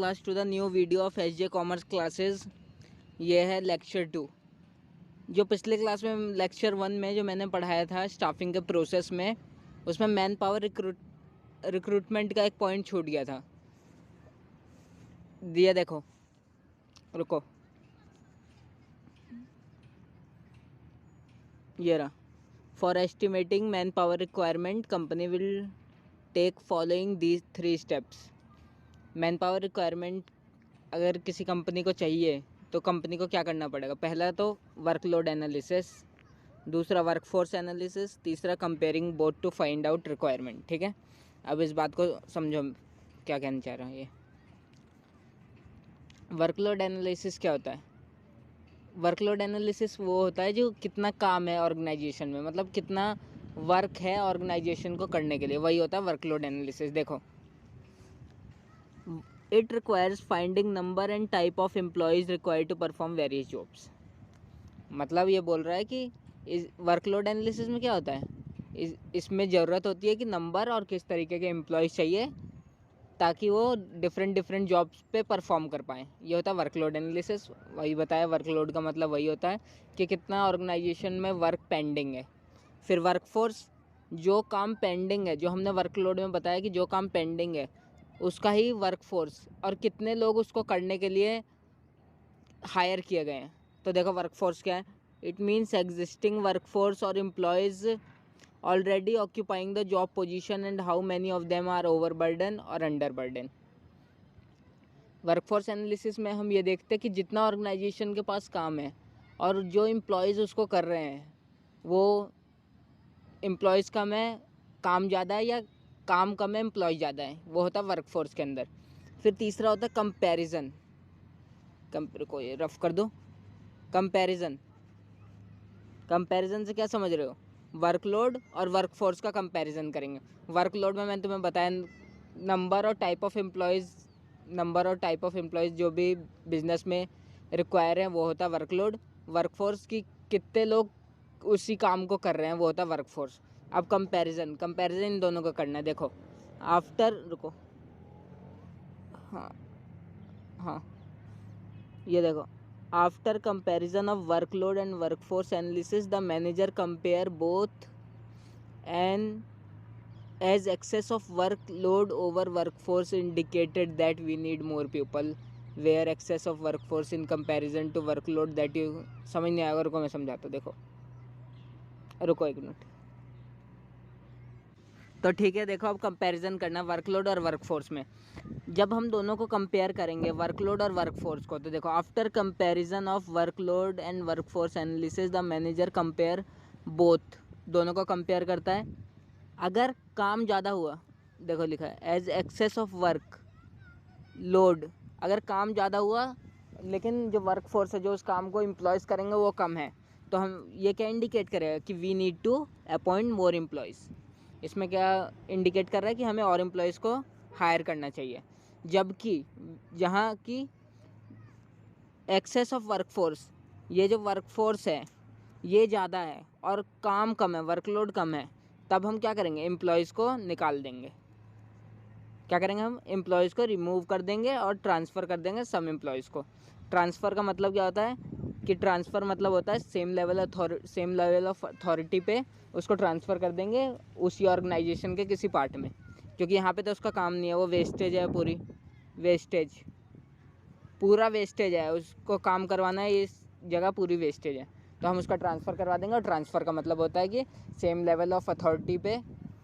Class to the new video of SJ commerce classes. ये है lecture 2। जो पिछले क्लास में लेक्चर 1 में जो मैंने पढ़ाया था स्टाफिंग के प्रोसेस में, उसमें मैन पावर रिक्रूटमेंट का एक पॉइंट छूट गया था। दिया देखो, रुको, ये रहा। For estimating man power requirement company will take following these 3 steps. Man power requirement अगर किसी कंपनी को चाहिए तो कंपनी को क्या करना पड़ेगा? पहला तो वर्कलोड एनालिसिस, दूसरा वर्कफोर्स एनालिसिस, तीसरा comparing both to find out requirement. ठीक है, अब इस बात को समझो क्या कहना चाह रहा हूँ। ये वर्कलोड एनालिसिस क्या होता है? वर्कलोड एनालिसिस वो होता है जो कितना काम है ऑर्गेनाइजेशन में, मतलब कितना वर्क है ऑर्गेनाइजेशन को करने के लिए, वही होता है वर्कलोड एनालिसिस। देखो, it requires finding number and type of employees required to perform various jobs. मतलब ये बोल रहा है कि इस वर्कलोड एनालिसिस में क्या होता है, इसमें ज़रूरत होती है कि नंबर और किस तरीके के एम्प्लॉयज़ चाहिए ताकि वो डिफरेंट जॉब्स पे परफॉर्म कर पाएँ। ये होता है वर्कलोड एनालिसिस। वही बताया, वर्कलोड का मतलब वही होता है कि कितना ऑर्गेनाइजेशन में वर्क पेंडिंग है। फिर वर्कफोर्स, जो काम पेंडिंग है, जो हमने वर्कलोड में बताया कि जो काम पेंडिंग है उसका ही वर्कफोर्स, और कितने लोग उसको करने के लिए हायर किए गए हैं। तो देखो वर्कफोर्स क्या है? इट मीन्स एग्जिस्टिंग वर्कफोर्स और employees already occupying the job position and how many of them are overburden और अंडरबर्डन। वर्कफोर्स एनालिसिस में हम ये देखते हैं कि जितना ऑर्गेनाइजेशन के पास काम है और जो एम्प्लॉयज़ उसको कर रहे हैं, वो एम्प्लॉयज़ कम है, काम ज़्यादा है, या काम कम है, एम्प्लॉय ज़्यादा है, वो होता है वर्कफोर्स के अंदर। फिर तीसरा होता है कंपैरिजन। को ये रफ कर दो। कंपैरिजन, कंपैरिजन से क्या समझ रहे हो? वर्कलोड और वर्कफोर्स का कंपैरिजन करेंगे। वर्कलोड में मैंने तुम्हें बताया नंबर और टाइप ऑफ एम्प्लॉयज़ जो भी बिजनेस में रिक्वायर है वो होता है वर्कलोड। वर्कफोर्स की कितने लोग उसी काम को कर रहे हैं वो होता है वर्कफोर्स। अब कंपैरिजन इन दोनों को करना है। देखो, रुको, हाँ, ये देखो, after comparison of workload and workforce analysis the manager compare both and as excess of workload over workforce indicated that we need more people where excess of workforce in comparison to workload that you. समझ नहीं आएगा, रुको मैं समझाता हूँ। देखो, रुको एक मिनट। तो ठीक है, देखो अब कंपैरिजन करना वर्कलोड और वर्कफोर्स में। जब हम दोनों को कंपेयर करेंगे, वर्कलोड और वर्कफोर्स को, तो देखो, after comparison of workload and workforce analysis the manager compare both, दोनों को कंपेयर करता है। अगर काम ज़्यादा हुआ, देखो लिखा है as excess of work load, अगर काम ज़्यादा हुआ लेकिन जो वर्कफोर्स है, जो उस काम को एम्प्लॉयज़ करेंगे वो कम है, तो हम ये क्या इंडिकेट करेगा कि we need to appoint more employees. इसमें क्या इंडिकेट कर रहा है कि हमें और एम्प्लॉयज़ को हायर करना चाहिए। जबकि जहाँ की एक्सेस ऑफ वर्कफोर्स, ये जो वर्कफोर्स है ये ज़्यादा है और काम कम है, वर्कलोड कम है, तब हम क्या करेंगे? एम्प्लॉयज़ को निकाल देंगे। क्या करेंगे? हम एम्प्लॉयज़ को रिमूव कर देंगे और ट्रांसफ़र कर देंगे सम एम्प्लॉयज़ को। ट्रांसफ़र का मतलब क्या होता है कि ट्रांसफ़र मतलब होता है सेम लेवल ऑफ अथॉरिटी पे उसको ट्रांसफ़र कर देंगे उसी ऑर्गेनाइजेशन के किसी पार्ट में, क्योंकि यहाँ पे तो उसका काम नहीं है, वो वेस्टेज है, पूरा वेस्टेज है, उसको काम करवाना है, इस जगह पूरी वेस्टेज है, तो हम उसका ट्रांसफ़र करवा देंगे। और ट्रांसफ़र का मतलब होता है कि सेम लेवल ऑफ अथॉरिटी पे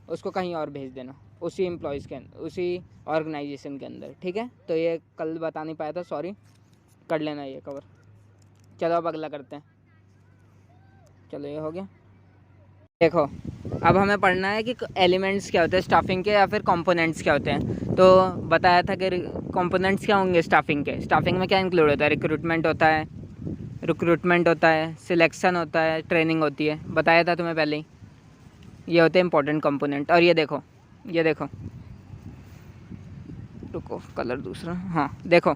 उसको कहीं और भेज देना, उसी एम्प्लॉयज़ के उसी ऑर्गेनाइजेशन के अंदर। ठीक है, तो ये कल बता नहीं पाया था, सॉरी, कर लेना ये कवर। चलो अब अगला करते हैं। चलो ये हो गया। देखो, अब हमें पढ़ना है कि एलिमेंट्स क्या होते हैं स्टाफिंग के, या फिर कंपोनेंट्स क्या होते हैं। तो बताया था कि कंपोनेंट्स क्या होंगे स्टाफिंग के। स्टाफिंग में क्या इंक्लूड होता है? रिक्रूटमेंट होता है, सिलेक्शन होता है, ट्रेनिंग होती है। बताया था तुम्हें पहले ही, ये होते हैं इंपॉर्टेंट कंपोनेंट। और ये देखो, रुको, कलर दूसरा, हाँ, देखो,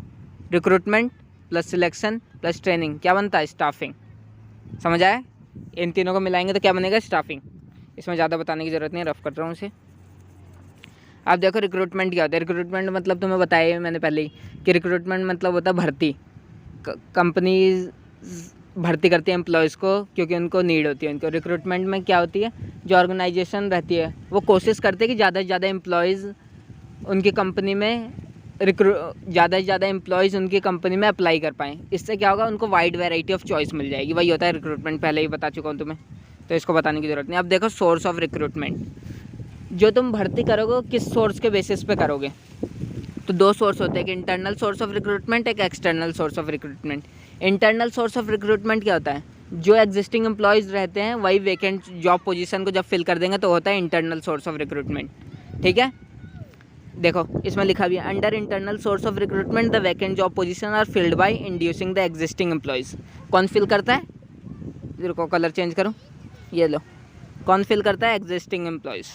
recruitment plus selection plus training क्या बनता है? स्टाफिंग। समझ आया? इन तीनों को मिलाएंगे तो क्या बनेगा? स्टाफिंग। इसमें ज़्यादा बताने की ज़रूरत नहीं है, रफ कर रहा हूँ इसे। अब देखो रिक्रूटमेंट क्या होता है। रिक्रूटमेंट मतलब तुम्हें बताया मैंने पहले ही कि रिक्रूटमेंट मतलब होता है भर्ती। कंपनीज भर्ती करती है एम्प्लॉयज़ को क्योंकि उनको नीड होती है उनको। रिक्रूटमेंट में क्या होती है, जो ऑर्गेनाइजेशन रहती है वो कोशिश करती है कि ज़्यादा से ज़्यादा एम्प्लॉयज़ उनकी कंपनी में ज़्यादा से ज़्यादा एम्प्लॉयज़ उनकी कंपनी में अप्लाई कर पाएँ। इससे क्या होगा, उनको वाइड वैरायटी ऑफ चॉइस मिल जाएगी। वही होता है रिक्रूटमेंट, पहले ही बता चुका हूँ तुम्हें, तो इसको बताने की ज़रूरत नहीं। अब देखो सोर्स ऑफ रिक्रूटमेंट। जो तुम भर्ती करोगे किस सोर्स के बेसिस पे करोगे, तो दो सोर्स होते हैं, एक इंटरनल सोर्स ऑफ रिक्रूटमेंट, एक external source of recruitment. Internal source of recruitment क्या होता है, जो एग्जिस्टिंग एम्प्लॉयज़ रहते हैं वही वैकेंट जॉब पोजीशन को जब फिल कर देंगे तो होता है इंटरनल सोर्स ऑफ रिक्रूटमेंट। ठीक है, देखो इसमें लिखा भी है, under internal source of recruitment the vacant job position are filled by inducing the existing employees. कौन फिल करता है, देखो कलर चेंज करो, ये लो, कौन फिल करता है, existing employees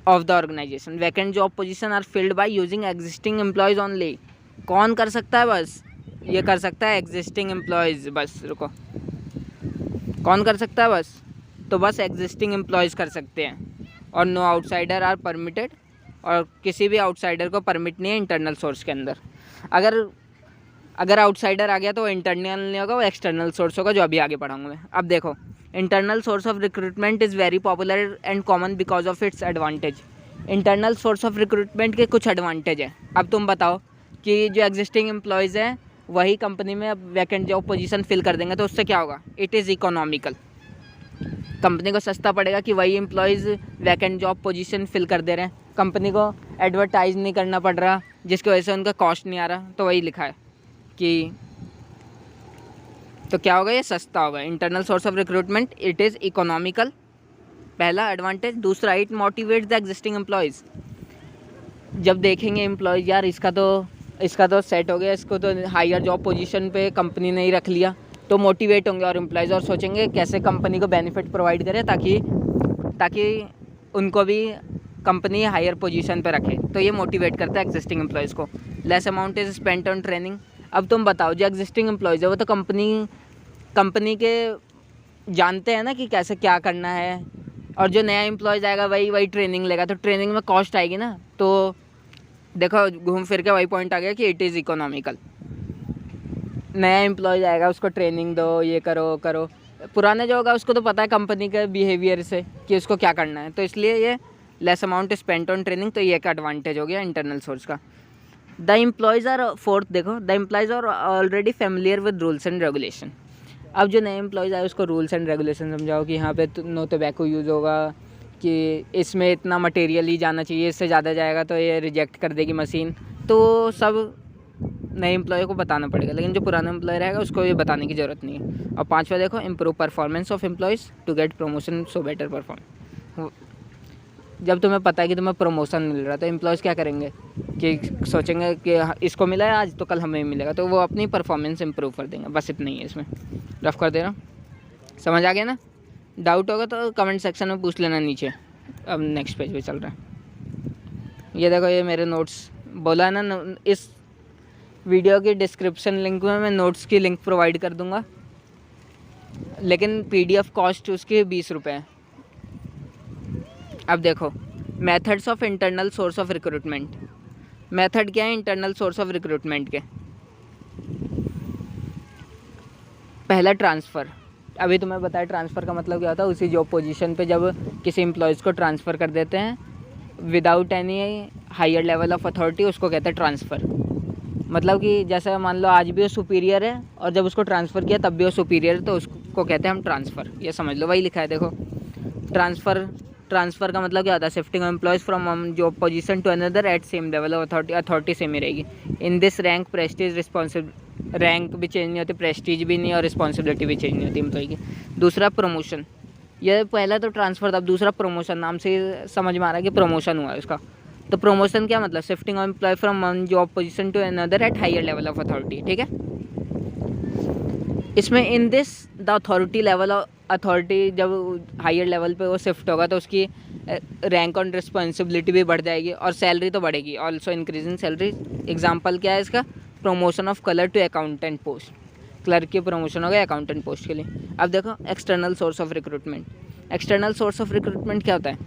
of the organisation. Vacant job position are filled by using existing employees only. कौन कर सकता है, बस ये कर सकता है एग्जिस्टिंग एम्प्लॉयज़। बस रुको, कौन कर सकता है, बस तो बस एग्जिस्टिंग एम्प्लॉयज़ कर सकते हैं, और नो आउटसाइडर आर परमिटेड, और किसी भी आउटसाइडर को परमिट नहीं है इंटरनल सोर्स के अंदर। अगर आउटसाइडर आ गया तो वो इंटरनल नहीं होगा, वो एक्सटर्नल सोर्स होगा, जो अभी आगे पढ़ाऊंगा मैं। अब देखो, internal source of recruitment is very popular and common because of its advantage. Internal source of recruitment के कुछ एडवांटेज है। अब तुम बताओ कि जो एग्जिस्टिंग एम्प्लॉयज़ हैं वही कंपनी में अब वैकेंट जॉब पोजीशन फिल कर देंगे, तो उससे क्या होगा, इट इज़ इकोनॉमिकल। कंपनी को सस्ता पड़ेगा कि वही employees vacant job position fill कर दे रहे हैं, कंपनी को एडवर्टाइज नहीं करना पड़ रहा, जिसकी वजह से उनका कॉस्ट नहीं आ रहा। तो वही लिखा है कि तो क्या होगा, ये सस्ता होगा। Internal source of recruitment, it is economical, पहला एडवांटेज। दूसरा, it motivates the existing employees. जब देखेंगे एम्प्लॉयज़ यार इसका तो सेट हो गया, इसको तो हायर जॉब पोजीशन पे कंपनी ने ही रख लिया, तो मोटिवेट होंगे और एम्प्लॉयज़ और सोचेंगे कैसे कंपनी को बेनिफिट प्रोवाइड करे ताकि उनको भी कंपनी हायर पोजीशन पे रखे। तो ये मोटिवेट करता है एग्जिस्टिंग एम्प्लॉयज़ को। Less amount is spent on training. अब तुम बताओ, जो एग्जिस्टिंग एम्प्लॉयज़ है वो तो कंपनी के जानते हैं ना कि कैसे क्या करना है, और जो नया एम्प्लॉयज़ आएगा वही ट्रेनिंग लेगा, तो ट्रेनिंग में कॉस्ट आएगी ना। तो देखो घूम फिर के वही पॉइंट आ गया कि इट इज़ इकोनॉमिकल। नया एम्प्लॉयज़ आएगा, उसको ट्रेनिंग दो, ये करो। पुराने जो होगा उसको तो पता है कंपनी के बिहेवियर से कि उसको क्या करना है, तो इसलिए ये less amount spent on training, तो ये एक एडवांटेज हो गया इंटरनल सोर्स का। द एम्प्लॉयज़ आर, फोर्थ देखो, the employees are already familiar with rules and regulation. अब जो नए एम्प्लॉयज़ आए उसको रूल्स एंड रेगुलेशन समझाओ कि यहाँ पे नो टोबैको यूज़ होगा, कि इसमें इतना मटेरियल ही जाना चाहिए, इससे ज़्यादा जाएगा तो ये रिजेक्ट कर देगी मशीन। तो सब नए एम्प्लॉय को बताना पड़ेगा, लेकिन जो पुराना एम्प्लॉय रहेगा उसको ये बताने की ज़रूरत नहीं है। और पांचवा देखो, improve performance of employees to get promotion so better perform. जब तुम्हें पता है कि तुम्हें प्रमोशन मिल रहा है तो एम्प्लॉयज़ क्या करेंगे कि सोचेंगे कि इसको मिला है आज तो कल हमें मिलेगा, तो वो अपनी परफॉर्मेंस इंप्रूव कर देंगे। बस इतना ही है इसमें, रफ कर देना। समझ आ गया ना? डाउट होगा तो कमेंट सेक्शन में पूछ लेना नीचे। अब नेक्स्ट पेज पे चल रहा है। ये देखो, ये मेरे नोट्स बोला है ना, इस वीडियो की डिस्क्रिप्शन लिंक में मैं नोट्स की लिंक प्रोवाइड कर दूंगा, लेकिन PDF कॉस्ट उसकी 20 रुपये है। अब देखो, methods of internal source of recruitment. Method क्या है इंटरनल सोर्स ऑफ रिक्रूटमेंट के? पहला, ट्रांसफ़र। अभी तुम्हें बताया ट्रांसफ़र का मतलब क्या होता है, उसी जॉब पोजीशन पे जब किसी एम्प्लॉयज़ को ट्रांसफ़र कर देते हैं without any higher level of authority, उसको कहते हैं ट्रांसफ़र। मतलब कि जैसे मान लो आज भी वो सुपीरियर है और जब उसको ट्रांसफ़र किया तब भी वो सुपीरियर है, तो उसको कहते हैं हम ट्रांसफ़र। ये समझ लो, वही लिखा है देखो। ट्रांसफ़र का मतलब क्या होता है, shifting employees from job position to another at same level of authority same ही रहेगी। In this rank prestige responsibility, rank भी चेंज नहीं होती, प्रेस्टीज भी नहीं, और रिस्पॉन्सिबिलिटी भी चेंज नहीं होती एम्प्लॉय की। दूसरा, प्रमोशन। ये पहला तो ट्रांसफ़र था, अब दूसरा प्रमोशन। नाम से समझ में आ रहा है कि प्रमोशन हुआ है उसका। तो प्रमोशन क्या मतलब, shifting employee from one job position to another at higher level of authority. ठीक है, इसमें in this the authority level of authority, जब हायर लेवल पे वो शिफ्ट होगा तो उसकी रैंक और रिस्पॉन्सिबिलिटी भी बढ़ जाएगी और सैलरी तो बढ़ेगी, also increase in salary. Example क्या है इसका, promotion of clerk to accountant post. Clerk की प्रमोशन हो गया अकाउंटेंट पोस्ट के लिए। अब देखो, external source of recruitment. External source of recruitment क्या होता है?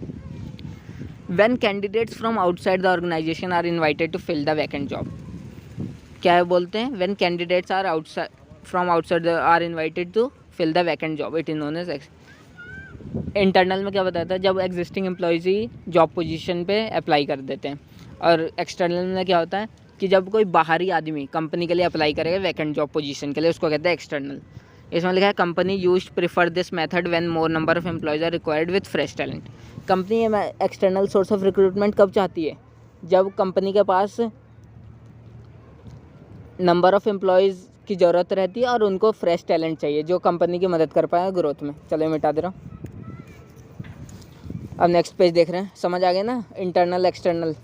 When candidates from outside the organisation are invited to fill the vacant job, क्या है बोलते हैं, when candidates are outside from outside are invited to fill the vacant job, it is known as. Internal में क्या बताता है, जब existing employees ही जॉब पोजीशन पे अप्लाई कर देते हैं, और एक्सटर्नल में क्या होता है कि जब कोई बाहरी आदमी कंपनी के लिए अप्लाई करेगा वैकेंट जॉब पोजीशन के लिए, उसको कहते हैं एक्सटर्नल। इसमें लिखा है company used prefer this method when more number of employees are required with fresh talent. Company external source of recruitment कब चाहती है, जब कंपनी के पास नंबर ऑफ एम्प्लॉयज़ की ज़रूरत रहती है और उनको फ्रेश टैलेंट चाहिए जो कंपनी की मदद कर पाए ग्रोथ में। चलो मिटा दे रहा हूँ। अब नेक्स्ट पेज देख रहे हैं, समझ आ गया ना, इंटरनल एक्सटर्नल,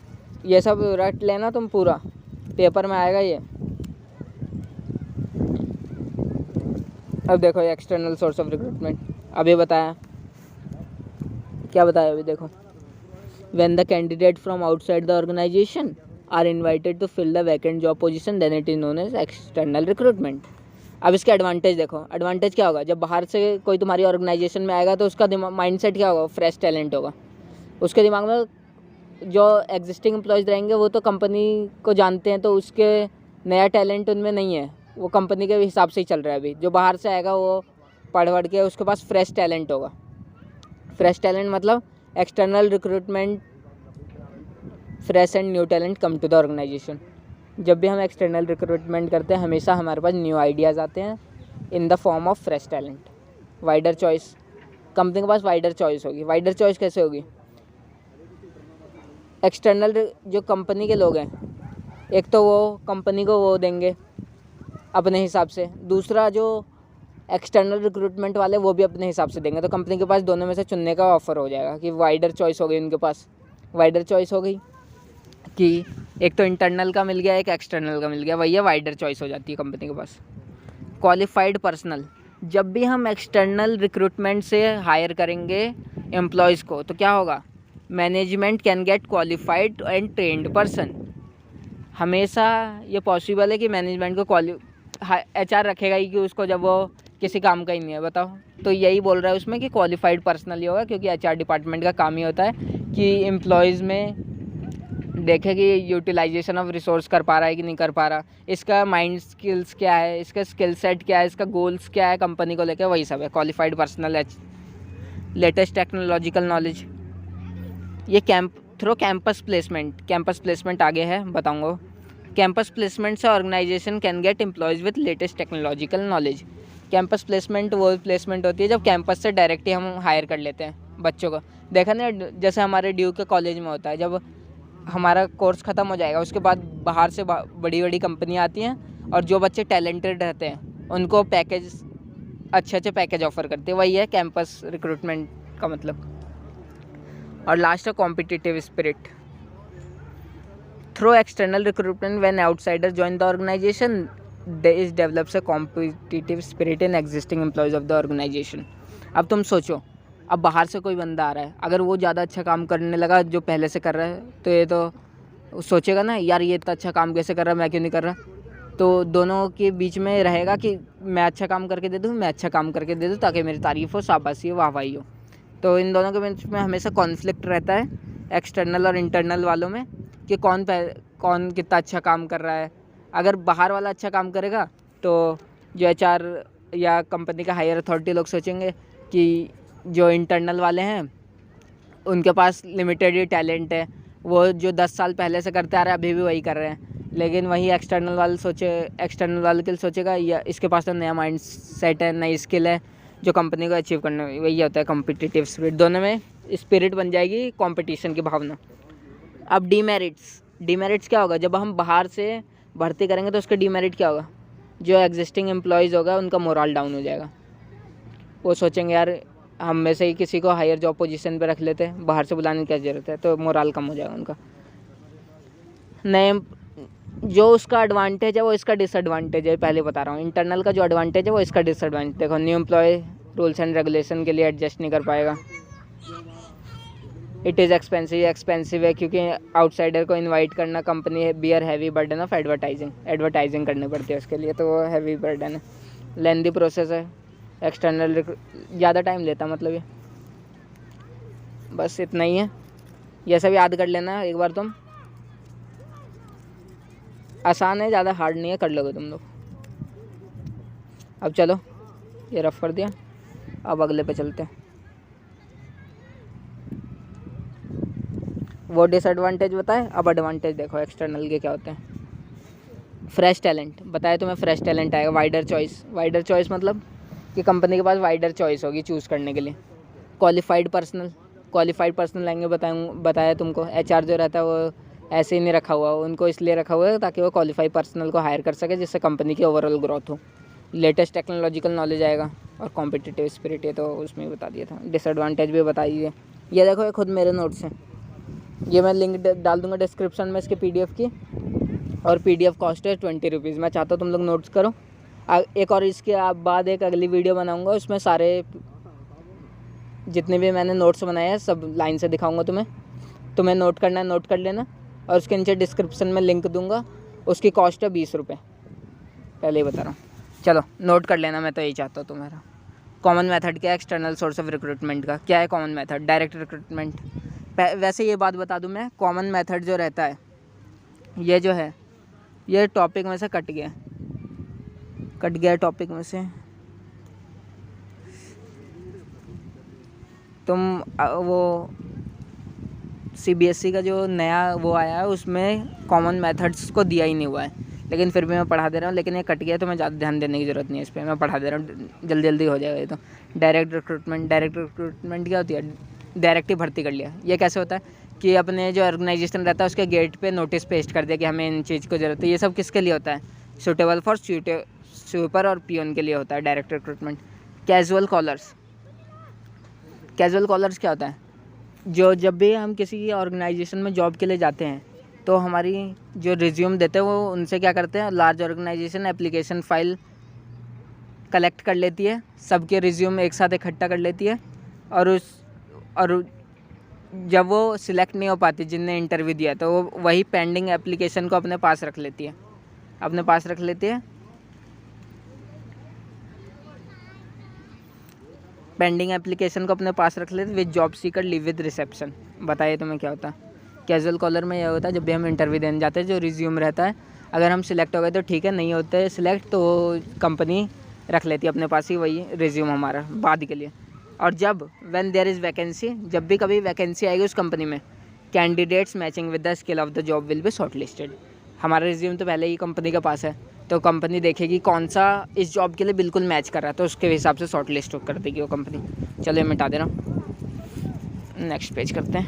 ये सब रट लेना तुम, पूरा पेपर में आएगा ये। अब देखो एक्सटर्नल सोर्स ऑफ रिक्रूटमेंट, अभी बताया, क्या बताया अभी देखो, when the candidate from outside the organisation are invited to fill the vacant job position then it is known as external recruitment. अब इसके एडवांटेज देखो, एडवांटेज क्या होगा, जब बाहर से कोई तुम्हारी ऑर्गेनाइजेशन में आएगा तो उसका माइंडसेट क्या होगा, फ्रेश टैलेंट होगा। उसके दिमाग में जो एग्जिस्टिंग एम्प्लॉयज़ रहेंगे वो तो कंपनी को जानते हैं, तो उसके नया टैलेंट उनमें नहीं है, वो कंपनी के हिसाब से ही चल रहा है। अभी जो बाहर से आएगा वो पढ़ के उसके पास फ्रेश टैलेंट होगा। फ्रेश टैलेंट मतलब external recruitment fresh and new talent come to the organisation. जब भी हम एक्सटर्नल रिक्रूटमेंट करते हैं हमेशा हमारे पास न्यू आइडियाज़ आते हैं in the form of fresh talent. Wider choice, company के पास वाइडर चॉइस होगी। वाइडर चॉइस कैसे होगी, एक्सटर्नल जो कंपनी के लोग हैं, एक तो वो कंपनी को वो देंगे अपने हिसाब से, दूसरा जो एक्सटर्नल रिक्रूटमेंट वाले वो भी अपने हिसाब से देंगे, तो कंपनी के पास दोनों में से चुनने का ऑफर हो जाएगा कि वाइडर चॉइस हो गई उनके पास। वाइडर चॉइस हो गई कि एक तो इंटरनल का मिल गया, एक एक्सटर्नल का मिल गया, वही है वाइडर चॉइस हो जाती है कंपनी के पास। क्वालिफाइड पर्सनल, जब भी हम एक्सटर्नल रिक्रूटमेंट से हायर करेंगे एम्प्लॉयज़ को तो क्या होगा, management can get qualified and trend person. हमेशा ये पॉसिबल है कि मैनेजमेंट को HR रखेगा ही कि उसको, जब वो किसी काम का ही नहीं है, बताओ। तो यही बोल रहा है उसमें कि क्वालिफाइड पर्सनल ही होगा, क्योंकि HR डिपार्टमेंट का काम ही होता है कि एम्प्लॉयज़ में देखे कि यूटिलाइजेशन ऑफ रिसोर्स कर पा रहा है कि नहीं कर पा रहा, इसका माइंड स्किल्स क्या है, इसका स्किल सेट क्या है, इसका गोल्स क्या है कंपनी को लेकर, वही सब है qualified personal. Latest technological knowledge, ये थ्रू कैंपस प्लेसमेंट आगे है बताऊंगा। कैंपस प्लेसमेंट से organisation can get employees with latest technological knowledge. Campus placement वो प्लेसमेंट होती है जब कैंपस से डायरेक्टली हम हायर कर लेते हैं बच्चों को। देखा ना, जैसे हमारे ड्यू के कॉलेज में होता है, जब हमारा कोर्स ख़त्म हो जाएगा उसके बाद बाहर से बड़ी बड़ी कंपनियाँ आती हैं और जो बच्चे टैलेंटेड रहते हैं उनको पैकेज, अच्छे पैकेज ऑफर करते हैं, वही है कैंपस रिक्रूटमेंट का मतलब। और लास्ट है competitive spirit. Through external recruitment when outsider join the organisation there is develops a competitive spirit in existing employees of the organisation. अब तुम सोचो, अब बाहर से कोई बंदा आ रहा है, अगर वो ज़्यादा अच्छा काम करने लगा जो पहले से कर रहा है, तो ये तो सोचेगा ना, यार ये इतना अच्छा काम कैसे कर रहा है, मैं क्यों नहीं कर रहा। तो दोनों के बीच में रहेगा कि मैं अच्छा काम करके दे दूँ, मैं अच्छा काम करके दे दूँ, ताकि मेरी तारीफ़ हो, शाबाशी हो, वाहवाही हो। तो इन दोनों के बीच में हमेशा कॉन्फ्लिक्ट रहता है एक्सटर्नल और इंटरनल वालों में कि कौन कितना अच्छा काम कर रहा है। अगर बाहर वाला अच्छा काम करेगा तो जो HR या कंपनी का हायर अथॉरिटी लोग सोचेंगे कि जो इंटरनल वाले हैं उनके पास लिमिटेड ही टैलेंट है, वो जो 10 साल पहले से करते आ रहे हैं अभी भी वही कर रहे हैं। लेकिन वही एक्सटर्नल वाले के सोचेगा या इसके पास तो नया माइंड सेट है, नई स्किल है जो कंपनी को अचीव करने में, वही होता है कॉम्पिटिटिव स्पिरिट। दोनों में स्पिरिट बन जाएगी कंपटीशन की भावना। अब डीमेरिट्स क्या होगा, जब हम बाहर से भर्ती करेंगे तो उसका डीमेरिट क्या होगा, जो एग्जिस्टिंग एम्प्लॉयज़ होगा उनका मोरल डाउन हो जाएगा। वो सोचेंगे यार हम में से ही किसी को हायर जॉब पोजीशन पे रख लेते हैं, बाहर से बुलाने की क्या ज़रूरत है, तो मोरल कम हो जाएगा उनका। नए जो उसका एडवांटेज है वो इसका डिसएडवांटेज है, पहले बता रहा हूँ। इंटरनल का जो एडवांटेज है वो इसका डिसएडवांटेज। देखो, new employ rules and regulation के लिए एडजस्ट नहीं कर पाएगा। इट इज़ एक्सपेंसिव है क्योंकि आउटसाइडर को इनवाइट करना company bear heavy burden of advertising करनी पड़ती है उसके लिए, तो वो हैवी बर्डन है। लेंदी प्रोसेस है, एक्सटर्नल ज़्यादा टाइम लेता, मतलब ये बस इतना ही है। ये सब याद कर लेना एक बार तुम, आसान है, ज़्यादा हार्ड नहीं है, कर लोगे तुम लोग। अब चलो, ये रफ कर दिया, अब अगले पे चलते हैं। वो डिसएडवांटेज बताए, अब एडवांटेज देखो एक्सटर्नल के क्या होते हैं। फ्रेश टैलेंट बताया तुम्हें, फ्रेश टैलेंट आएगा। वाइडर चॉइस, वाइडर चॉइस मतलब कि कंपनी के पास वाइडर चॉइस होगी चूज़ करने के लिए। क्वालिफाइड पर्सनल, क्वालिफाइड पर्सनल लाएंगे, बताया तुमको। एचआर जो रहता है वो ऐसे ही नहीं रखा हुआ, उनको इसलिए रखा हुआ है ताकि वो क्वालिफाइड पर्सनल को हायर कर सके, जिससे कंपनी की ओवरऑल ग्रोथ हो। लेटेस्ट टेक्नोलॉजिकल नॉलेज आएगा और कॉम्पिटिटिव स्पिरिट, ये तो उसमें भी बता दिया था। डिसएडवांटेज भी बता दिए। ये देखो, ये खुद मेरे नोट्स हैं, ये मैं लिंक डाल दूंगा डिस्क्रिप्शन में इसके PDF की, और PDF कॉस्ट है 20 रुपीज़। मैं चाहता हूँ तुम लोग नोट्स करो। एक और इसके बाद एक अगली वीडियो बनाऊँगा, उसमें सारे जितने भी मैंने नोट्स बनाए हैं सब लाइन से दिखाऊँगा तुम्हें नोट करना है, नोट कर लेना। और उसके नीचे डिस्क्रिप्शन में लिंक दूंगा, उसकी कॉस्ट है 20 रुपये, पहले ही बता रहा हूँ। चलो नोट कर लेना, मैं तो यही चाहता हूँ तुम्हारा। कॉमन मेथड क्या है एक्सटर्नल सोर्स ऑफ रिक्रूटमेंट का? क्या है कॉमन मेथड? Direct recruitment. वैसे ये बात बता दूं मैं, कॉमन मेथड जो रहता है, ये जो है, ये टॉपिक में से कट गया टॉपिक में से। तुम वो CBSE का जो नया वो आया है उसमें कॉमन मेथड्स को दिया ही नहीं हुआ है, लेकिन फिर भी मैं पढ़ा दे रहा हूँ। लेकिन ये कट गया तो मैं ज़्यादा ध्यान देने की ज़रूरत नहीं है इस पर, मैं पढ़ा दे रहा हूँ, जल्दी जल्दी हो जाएगा ये तो। डायरेक्ट रिक्रूटमेंट, डायरेक्ट रिक्रूटमेंट क्या होती है? डायरेक्ट ही भर्ती कर लिया। ये कैसे होता है कि अपने जो ऑर्गेनाइजेशन रहता है उसके गेट पे नोटिस पेस्ट कर दिया कि हमें इन चीज़ को ज़रूरत है। ये सब किसके लिए होता है? सूटेबल फॉर स्वीपर और पियोन के लिए होता है direct recruitment. Casual callers, casual callers क्या होता है? जो जब भी हम किसी ऑर्गेनाइजेशन में जॉब के लिए जाते हैं तो हमारी जो रिज्यूम देते हैं वो उनसे क्या करते हैं, large organisation application file collect कर लेती है, सबके रिज्यूम एक साथ इकट्ठा कर लेती है, और जब वो सिलेक्ट नहीं हो पाती जिनने इंटरव्यू दिया तो वो वही पेंडिंग एप्लीकेशन को अपने पास रख लेती है, पेंडिंग एप्लीकेशन को अपने पास रख लेते with job seeker leave with reception. बताइए तुम्हें क्या होता है? कैजुअल कॉलर में यह होता है जब भी हम इंटरव्यू देने जाते हैं, जो रिज्यूम रहता है, अगर हम सिलेक्ट हो गए तो ठीक है, नहीं होते सिलेक्ट तो कंपनी रख लेती है अपने पास ही वही रिज्यूम हमारा बाद के लिए। और जब व्हेन देयर इज़ वैकेंसी, जब भी कभी वैकेंसी आएगी उस कंपनी में, candidates matching with the skill of the job will be short listed. हमारा रिज्यूम तो पहले ही कंपनी के पास है, तो कंपनी देखेगी कौन सा इस जॉब के लिए बिल्कुल मैच कर रहा है, तो उसके हिसाब से शॉर्ट लिस्ट कर देगी वो कंपनी। चलिए मिटा दे रहा हूँ, नेक्स्ट पेज करते हैं।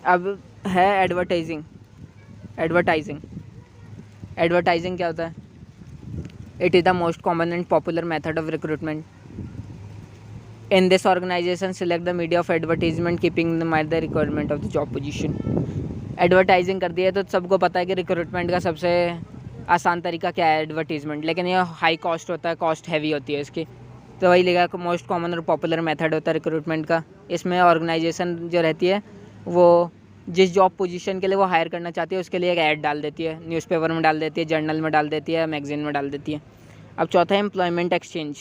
अब है एडवर्टाइजिंग। एडवर्टाइजिंग क्या होता है? It is the most common and popular method of recruitment. In this organization, select the media of advertisement keeping in mind the requirement of the job position. Advertising कर दिया है तो सबको पता है कि रिक्रूटमेंट का सबसे आसान तरीका क्या है, एडवर्टीज़मेंट। लेकिन ये हाई कॉस्ट होता है, कॉस्ट हैवी होती है इसकी, तो वही लिखा कि मोस्ट कॉमन और पॉपुलर मेथड होता है रिक्रूटमेंट का। इसमें ऑर्गेनाइजेशन जो रहती है वो जिस जॉब पोजीशन के लिए वो हायर करना चाहती है उसके लिए एक ऐड डाल देती है, न्यूज़पेपर में डाल देती है, जर्नल में डाल देती है, मैगजीन में डाल देती है। अब चौथा है एम्प्लॉयमेंट एक्सचेंज।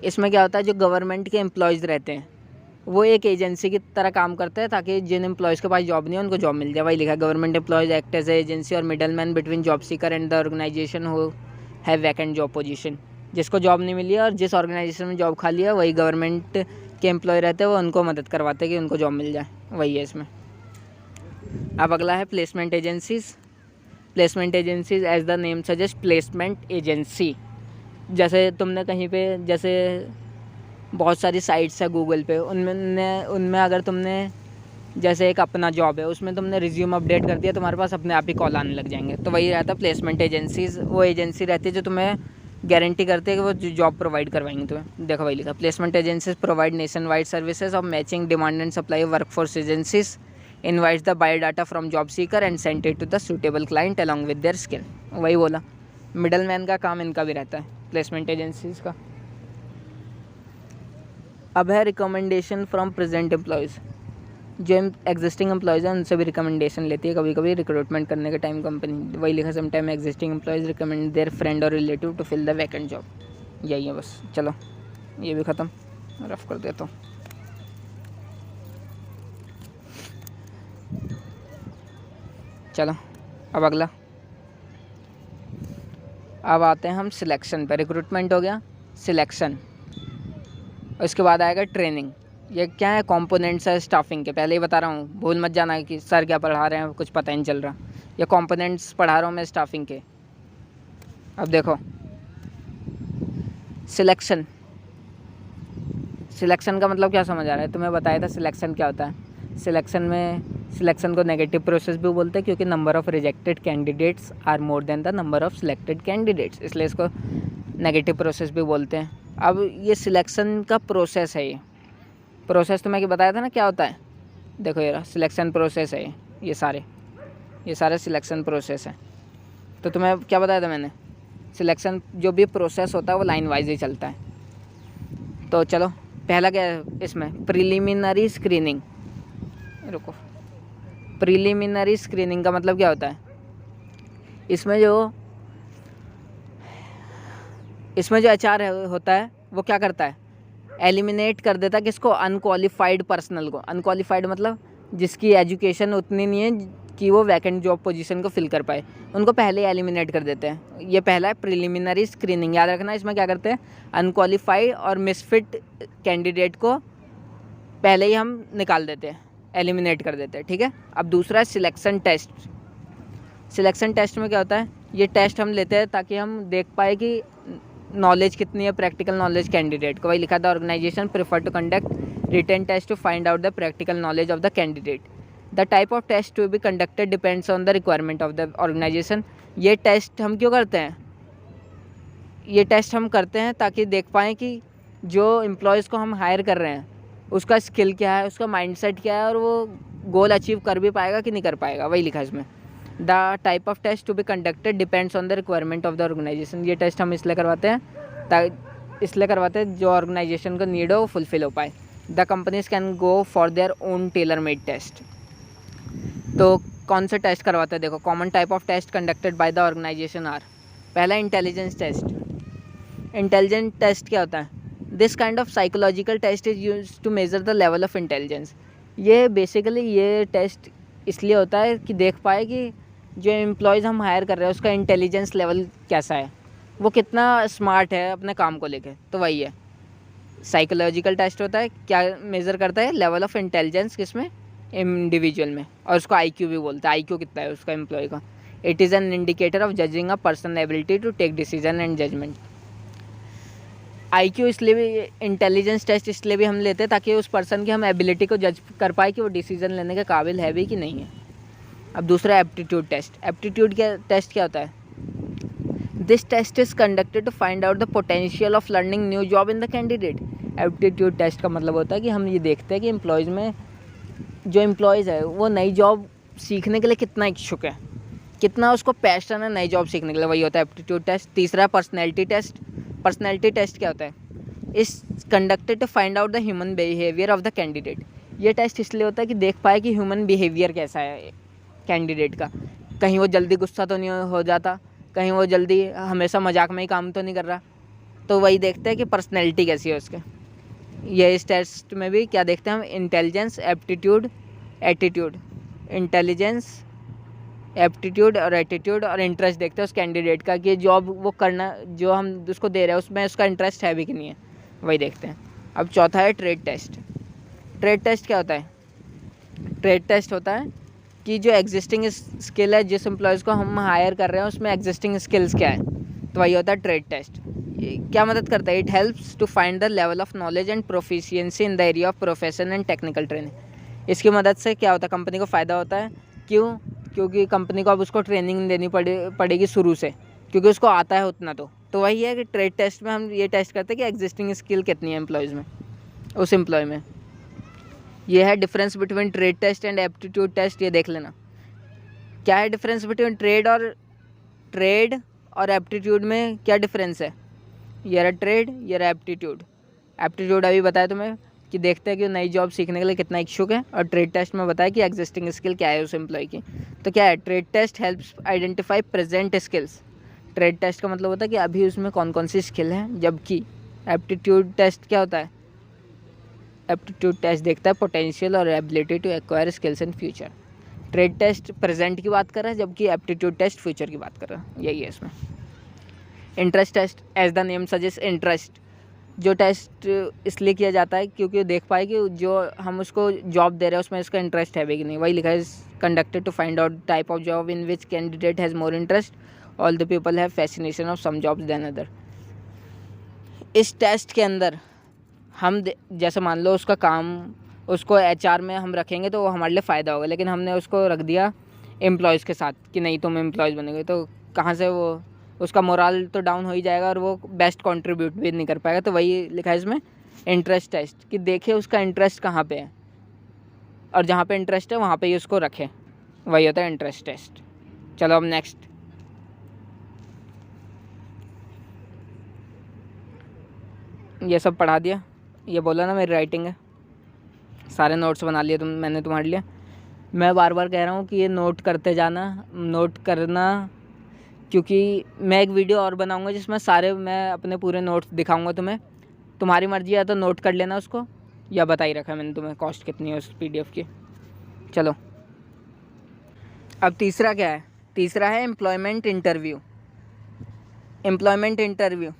इसमें क्या होता है, जो गवर्नमेंट के एम्प्लॉयज़ रहते हैं वो एक एजेंसी की तरह काम करते हैं ताकि जिन एम्प्लॉयज़ के पास जॉब नहीं है उनको जॉब मिल जाए। वही लिखा है, government employees act as agency और middle man between job seeker and the organisation who have vacant job position. जिसको जॉब नहीं मिली है और जिस ऑर्गेनाइजेशन में जॉब खाली है वही गवर्नमेंट के एम्प्लॉय रहते हैं, वो उनको मदद करवाते हैं कि उनको जॉब मिल जाए, वही है इसमें। अब अगला है placement agencies. Placement agencies as the name suggest, placement agency. जैसे तुमने कहीं पे, जैसे बहुत सारी साइट्स है गूगल पे, उनमें अगर तुमने जैसे एक अपना जॉब है उसमें तुमने रिज्यूम अपडेट कर दिया, तुम्हारे पास अपने आप ही कॉल आने लग जाएंगे। तो वही रहता है प्लेसमेंट एजेंसीज़। वो एजेंसी रहती है जो तुम्हें गारंटी करते हैं कि वो जॉब प्रोवाइड करवाएंगे तुम्हें। देखो वही लिखा, placement agencies provide nation wide services of matching demand and supply workforce. Agencies invites the biodata from job seeker and send it to the suitable client along with their skill. वही बोला, middle man का काम इनका भी रहता है placement agencies का। अब है रिकमेंडेशन फ्रॉम प्रेजेंट एम्प्लॉयज़। जो एग्जिस्टिंग एम्प्लॉयज़ हैं उनसे भी रिकमेंडेशन लेती है कभी कभी रिक्रूटमेंट करने के टाइम कंपनी। वही लिखा sometime existing employees recommend their friend और relative to fill the vacant job. यही है बस। चलो ये भी ख़त्म, रफ कर देता हूँ। चलो अब अगला, अब आते हैं हम सिलेक्शन पर। रिक्रूटमेंट हो गया, सिलेक्शन, उसके बाद आएगा ट्रेनिंग। ये क्या है, कंपोनेंट्स है स्टाफिंग के। पहले ही बता रहा हूँ, भूल मत जाना कि सर क्या पढ़ा रहे हैं कुछ पता ही नहीं चल रहा। ये कंपोनेंट्स पढ़ा रहा हूँ मैं स्टाफिंग के। अब देखो सिलेक्शन, सिलेक्शन का मतलब क्या समझ आ रहा है तुम्हें? बताया था सिलेक्शन क्या होता है। सिलेक्शन में, सिलेक्शन को नेगेटिव प्रोसेस भी बोलते हैं क्योंकि number of rejected candidates are more than the number of selected candidates, इसलिए इसको नेगेटिव प्रोसेस भी बोलते हैं। अब ये सिलेक्शन का प्रोसेस है। ये प्रोसेस तो मैं बताया था ना क्या होता है। देखो ये सिलेक्शन प्रोसेस है, ये सारे सिलेक्शन प्रोसेस है। तो तुम्हें क्या बताया था मैंने, सिलेक्शन जो भी प्रोसेस होता है वो लाइन वाइज ही चलता है। तो चलो पहला क्या है इसमें, प्रिलिमिनरी स्क्रीनिंग। रुको, प्रिलिमिनरी स्क्रीनिंग का मतलब क्या होता है? इसमें जो एचआर होता है वो क्या करता है, एलिमिनेट कर देता है किसको, अनक्वालिफाइड पर्सनल को। अनक्वालिफाइड मतलब जिसकी एजुकेशन उतनी नहीं है कि वो वैकेंट जॉब पोजीशन को फिल कर पाए, उनको पहले एलिमिनेट कर देते हैं। ये पहला है प्रिलिमिनरी स्क्रीनिंग, याद रखना। इसमें क्या करते हैं, अनक्वालिफाइड और मिसफिट कैंडिडेट को पहले ही हम निकाल देते हैं, एलिमिनेट कर देते हैं, ठीक है। अब दूसरा है सिलेक्शन टेस्ट। सिलेक्शन टेस्ट में क्या होता है, ये टेस्ट हम लेते हैं ताकि हम देख पाए कि नॉलेज कितनी है, प्रैक्टिकल नॉलेज कैंडिडेट को। वही लिखा था, organisation prefer to conduct written test to find out the practical knowledge of the candidate. The type of test to be conducted depends on the requirement of the organisation. ये test हम क्यों करते हैं, ये टेस्ट हम करते हैं ताकि देख पाएँ कि जो एम्प्लॉयज़ को हम हायर कर रहे हैं उसका स्किल क्या है, उसका माइंडसेट क्या है, और वो गोल अचीव कर भी पाएगा कि नहीं कर पाएगा। वही लिखा है इसमें, the type of test to be conducted depends on the requirement of the organisation. ये टेस्ट हम इसलिए करवाते हैं जो ऑर्गेनाइजेशन को नीड हो वो फुलफिल हो पाए। The companies can go for their own tailor made test. तो कौन से टेस्ट करवाते हैं, देखो, common type of test conducted by the organisation are. पहला इंटेलिजेंस टेस्ट। इंटेलिजेंस टेस्ट क्या होता है, this kind of psychological test is use to measure the level of intelligence. ये बेसिकली ये टेस्ट इसलिए होता है कि देख पाए कि जो एम्प्लॉयज़ हम हायर कर रहे हैं उसका इंटेलिजेंस लेवल कैसा है, वो कितना स्मार्ट है अपने काम को लेके। तो वही है, साइकोलॉजिकल टेस्ट होता है, क्या मेज़र करता है, लेवल ऑफ इंटेलिजेंस किसमें, इंडिविजुअल में। और उसको आईक्यू भी बोलते हैं, आईक्यू कितना है उसका एम्प्लॉय का। It is an indicator of judging a person ability to take decision and judgement. IQ इसलिए भी, इंटेलिजेंस टेस्ट इसलिए भी हम लेते हैं ताकि उस पर्सन की हम एबिलिटी को जज कर पाए कि वो डिसीजन लेने के काबिल है भी कि नहीं है। अब दूसरा एप्टीट्यूड टेस्ट। एप्टीट्यूड क्या टेस्ट क्या होता है, this test is conducted to find out the potential of learning new job in the candidate. Aptitude test का मतलब होता है कि हम ये देखते हैं कि एम्प्लॉयज़ में, जो एम्प्लॉयज़ है वो नई जॉब सीखने के लिए कितना इच्छुक है, कितना उसको पैशन है नई जॉब सीखने के लिए। वही होता है एप्टीट्यूड टेस्ट। तीसरा पर्सनैलिटी टेस्ट। पर्सनैलिटी टेस्ट क्या होता है, is conducted to find out the human behaviour of the candidate. ये टेस्ट इसलिए होता है कि देख पाए कि ह्यूमन बिहेवियर कैसा है कैंडिडेट का, कहीं वो जल्दी गुस्सा तो नहीं हो जाता, कहीं वो जल्दी हमेशा मजाक में ही काम तो नहीं कर रहा। तो वही देखते हैं कि पर्सनैलिटी कैसी है उसके। ये इस टेस्ट में भी क्या देखते हैं हम, intelligence, aptitude, attitude. Intelligence, aptitude और एटीट्यूड और इंटरेस्ट देखते हैं उस कैंडिडेट का कि जॉब वो करना, जो हम उसको दे रहे हैं उसमें उसका इंटरेस्ट है भी कि नहीं है, वही देखते हैं। अब चौथा है ट्रेड टेस्ट। ट्रेड टेस्ट क्या होता है, ट्रेड टेस्ट होता है कि जो एग्जिस्टिंग स्किल है, जिस एम्प्लॉयज़ को हम हायर कर रहे हैं उसमें एग्जिस्टिंग स्किल्स क्या है, तो वही होता है ट्रेड टेस्ट। क्या मदद करता है, it helps to find the level of knowledge and proficiency in the area of profession and technical training. इसकी मदद से क्या होता है, कंपनी को फ़ायदा होता है। क्यों, क्योंकि कंपनी को अब उसको ट्रेनिंग देनी पड़ेगी शुरू से, क्योंकि उसको आता है उतना। तो वही है कि ट्रेड टेस्ट में हम ये टेस्ट करते हैं कि एग्जिस्टिंग स्किल कितनी है एम्प्लॉयज़ में, उस एम्प्लॉय में। ये है difference between trade test and aptitude test. ये देख लेना क्या है डिफरेंस बिटवीन ट्रेड और एप्टीट्यूड में क्या डिफरेंस है। ये रहा ट्रेड, ये रहा एप्टीट्यूड। एप्टीट्यूड अभी बताया तुम्हें कि देखते हैं कि वो नई जॉब सीखने के लिए कितना इच्छुक है, और ट्रेड टेस्ट में बताया कि एग्जिस्टिंग स्किल क्या है उस एम्प्लॉय की। तो क्या है, trade test helps identify present skills. Trade test का मतलब होता है कि अभी उसमें कौन कौन सी स्किल है, जबकि एप्टीट्यूड टेस्ट क्या होता है, एप्टीट्यूड टेस्ट देखता है पोटेंशियल और ability to acquire skills in future. Trade test present की बात कर रहा है, जबकि एप्टीट्यूड टेस्ट फ्यूचर की बात कर रहा है, यही है इसमें। Interest test, as the name suggest interest, जो टेस्ट इसलिए किया जाता है क्योंकि देख पाए कि जो हम उसको जॉब दे रहे हैं उसमें उसका इंटरेस्ट है भी कि नहीं। वही लिखा है, conducted to find out type of job in which candidate has more interest, all the people have fascination of some jobs than other. इस टेस्ट के अंदर हम जैसे मान लो उसका काम, उसको HR में हम रखेंगे तो वो हमारे लिए फ़ायदा होगा, लेकिन हमने उसको रख दिया एम्प्लॉयज़ के साथ कि नहीं तुम एम्प्लॉयज़ बनेंगे, तो कहाँ से वो, उसका मोरल तो डाउन हो ही जाएगा और वो बेस्ट कंट्रीब्यूट भी नहीं कर पाएगा। तो वही लिखा है इसमें इंटरेस्ट टेस्ट, कि देखे उसका इंटरेस्ट कहाँ पे है, और जहाँ पे इंटरेस्ट है वहाँ पे ही उसको रखें, वही होता है इंटरेस्ट टेस्ट। चलो अब नेक्स्ट, ये सब पढ़ा दिया, ये बोला ना मेरी राइटिंग है, सारे नोट्स बना लिए मैंने तुम्हारे लिए। मैं बार बार कह रहा हूँ कि ये नोट करते जाना, नोट करना, क्योंकि मैं एक वीडियो और बनाऊँगा जिसमें सारे मैं अपने पूरे नोट्स दिखाऊँगा तुम्हें। तुम्हारी मर्जी है तो नोट कर लेना उसको, या बता ही रखा मैंने तुम्हें कॉस्ट कितनी है उस PDF की। चलो अब तीसरा क्या है, तीसरा है एम्प्लॉयमेंट इंटरव्यू। एम्प्लॉयमेंट इंटरव्यू,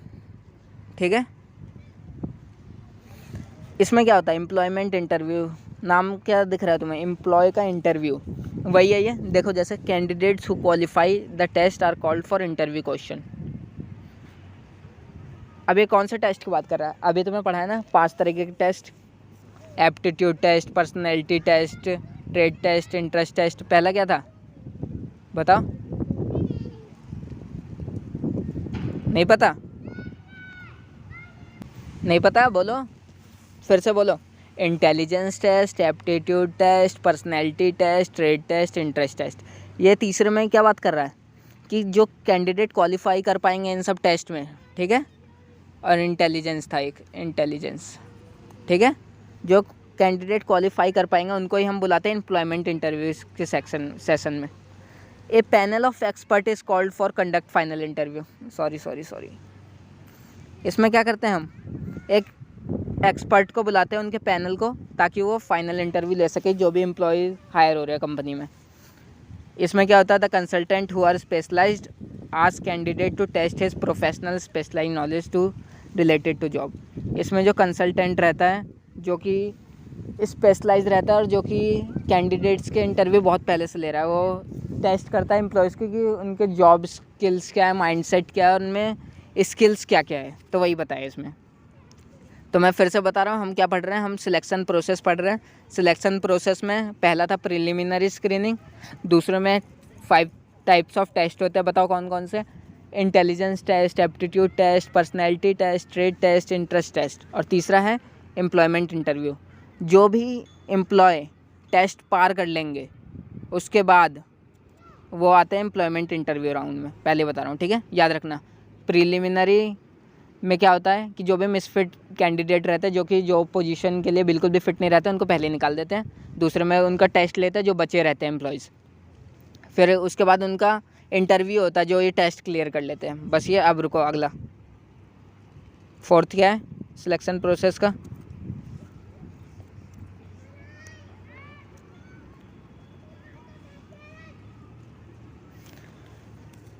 ठीक है। इसमें क्या होता है एम्प्लॉयमेंट इंटरव्यू, नाम क्या दिख रहा है तुम्हें, एम्प्लॉय का इंटरव्यू, वही है ये। देखो जैसे candidates who qualify the test are called for interview question. अब ये कौन से टेस्ट की बात कर रहा है, अभी तुम्हें पढ़ा है ना 5 तरीके के test, aptitude test, personality test, trade test, interest test. पहला क्या था बताओ, नहीं पता, नहीं पता, बोलो फिर से बोलो। Intelligence test, aptitude test, personality test, trade test, interest test. ये तीसरे में क्या बात कर रहा है कि जो कैंडिडेट क्वालिफाई कर पाएंगे इन सब टेस्ट में, ठीक है। और इंटेलिजेंस था एक, इंटेलिजेंस, ठीक है। जो कैंडिडेट क्वालिफाई कर पाएंगे उनको ही हम बुलाते हैं एम्प्लॉयमेंट इंटरव्यू के सेशन में। A panel of expert is called for conduct final interview. Sorry, इसमें क्या करते हैं हम, एक एक्सपर्ट को बुलाते हैं, उनके पैनल को, ताकि वो फाइनल इंटरव्यू ले सके जो भी एम्प्लॉय हायर हो रहे हैं कंपनी में। इसमें क्या होता है, the consultant who are specialised ask candidate to test his professional specialised knowledge to related to job. इसमें जो कंसल्टेंट रहता है जो कि स्पेशलाइज रहता है और जो कि कैंडिडेट्स के इंटरव्यू बहुत पहले से ले रहा है, वो टेस्ट करता है एम्प्लॉयज़ की कि उनके जॉब स्किल्स क्या है, माइंडसेट क्या है, उनमें स्किल्स क्या क्या है, तो वही बताया इसमें। तो मैं फिर से बता रहा हूँ हम क्या पढ़ रहे हैं, हम सिलेक्शन प्रोसेस पढ़ रहे हैं। सिलेक्शन प्रोसेस में पहला था प्रिलिमिनरी स्क्रीनिंग, दूसरे में 5 टाइप्स ऑफ टेस्ट होते हैं, बताओ कौन कौन से, intelligence test, aptitude test, personality test, trade test, interest test, और तीसरा है एम्प्लॉयमेंट इंटरव्यू। जो भी एम्प्लॉय टेस्ट पार कर लेंगे उसके बाद वो आते हैं एम्प्लॉयमेंट इंटरव्यू राउंड में, पहले बता रहा हूँ, ठीक है, याद रखना। प्रिलिमिनरी में क्या होता है कि जो भी मिसफिट कैंडिडेट रहते हैं, जो कि जॉब पोजीशन के लिए बिल्कुल भी फिट नहीं रहते, उनको पहले निकाल देते हैं। दूसरे में उनका टेस्ट लेते हैं जो बचे रहते हैं एम्प्लॉयज़, फिर उसके बाद उनका इंटरव्यू होता है जो ये टेस्ट क्लियर कर लेते हैं। बस ये, अब रुको अगला, फोर्थ क्या है सिलेक्शन प्रोसेस का,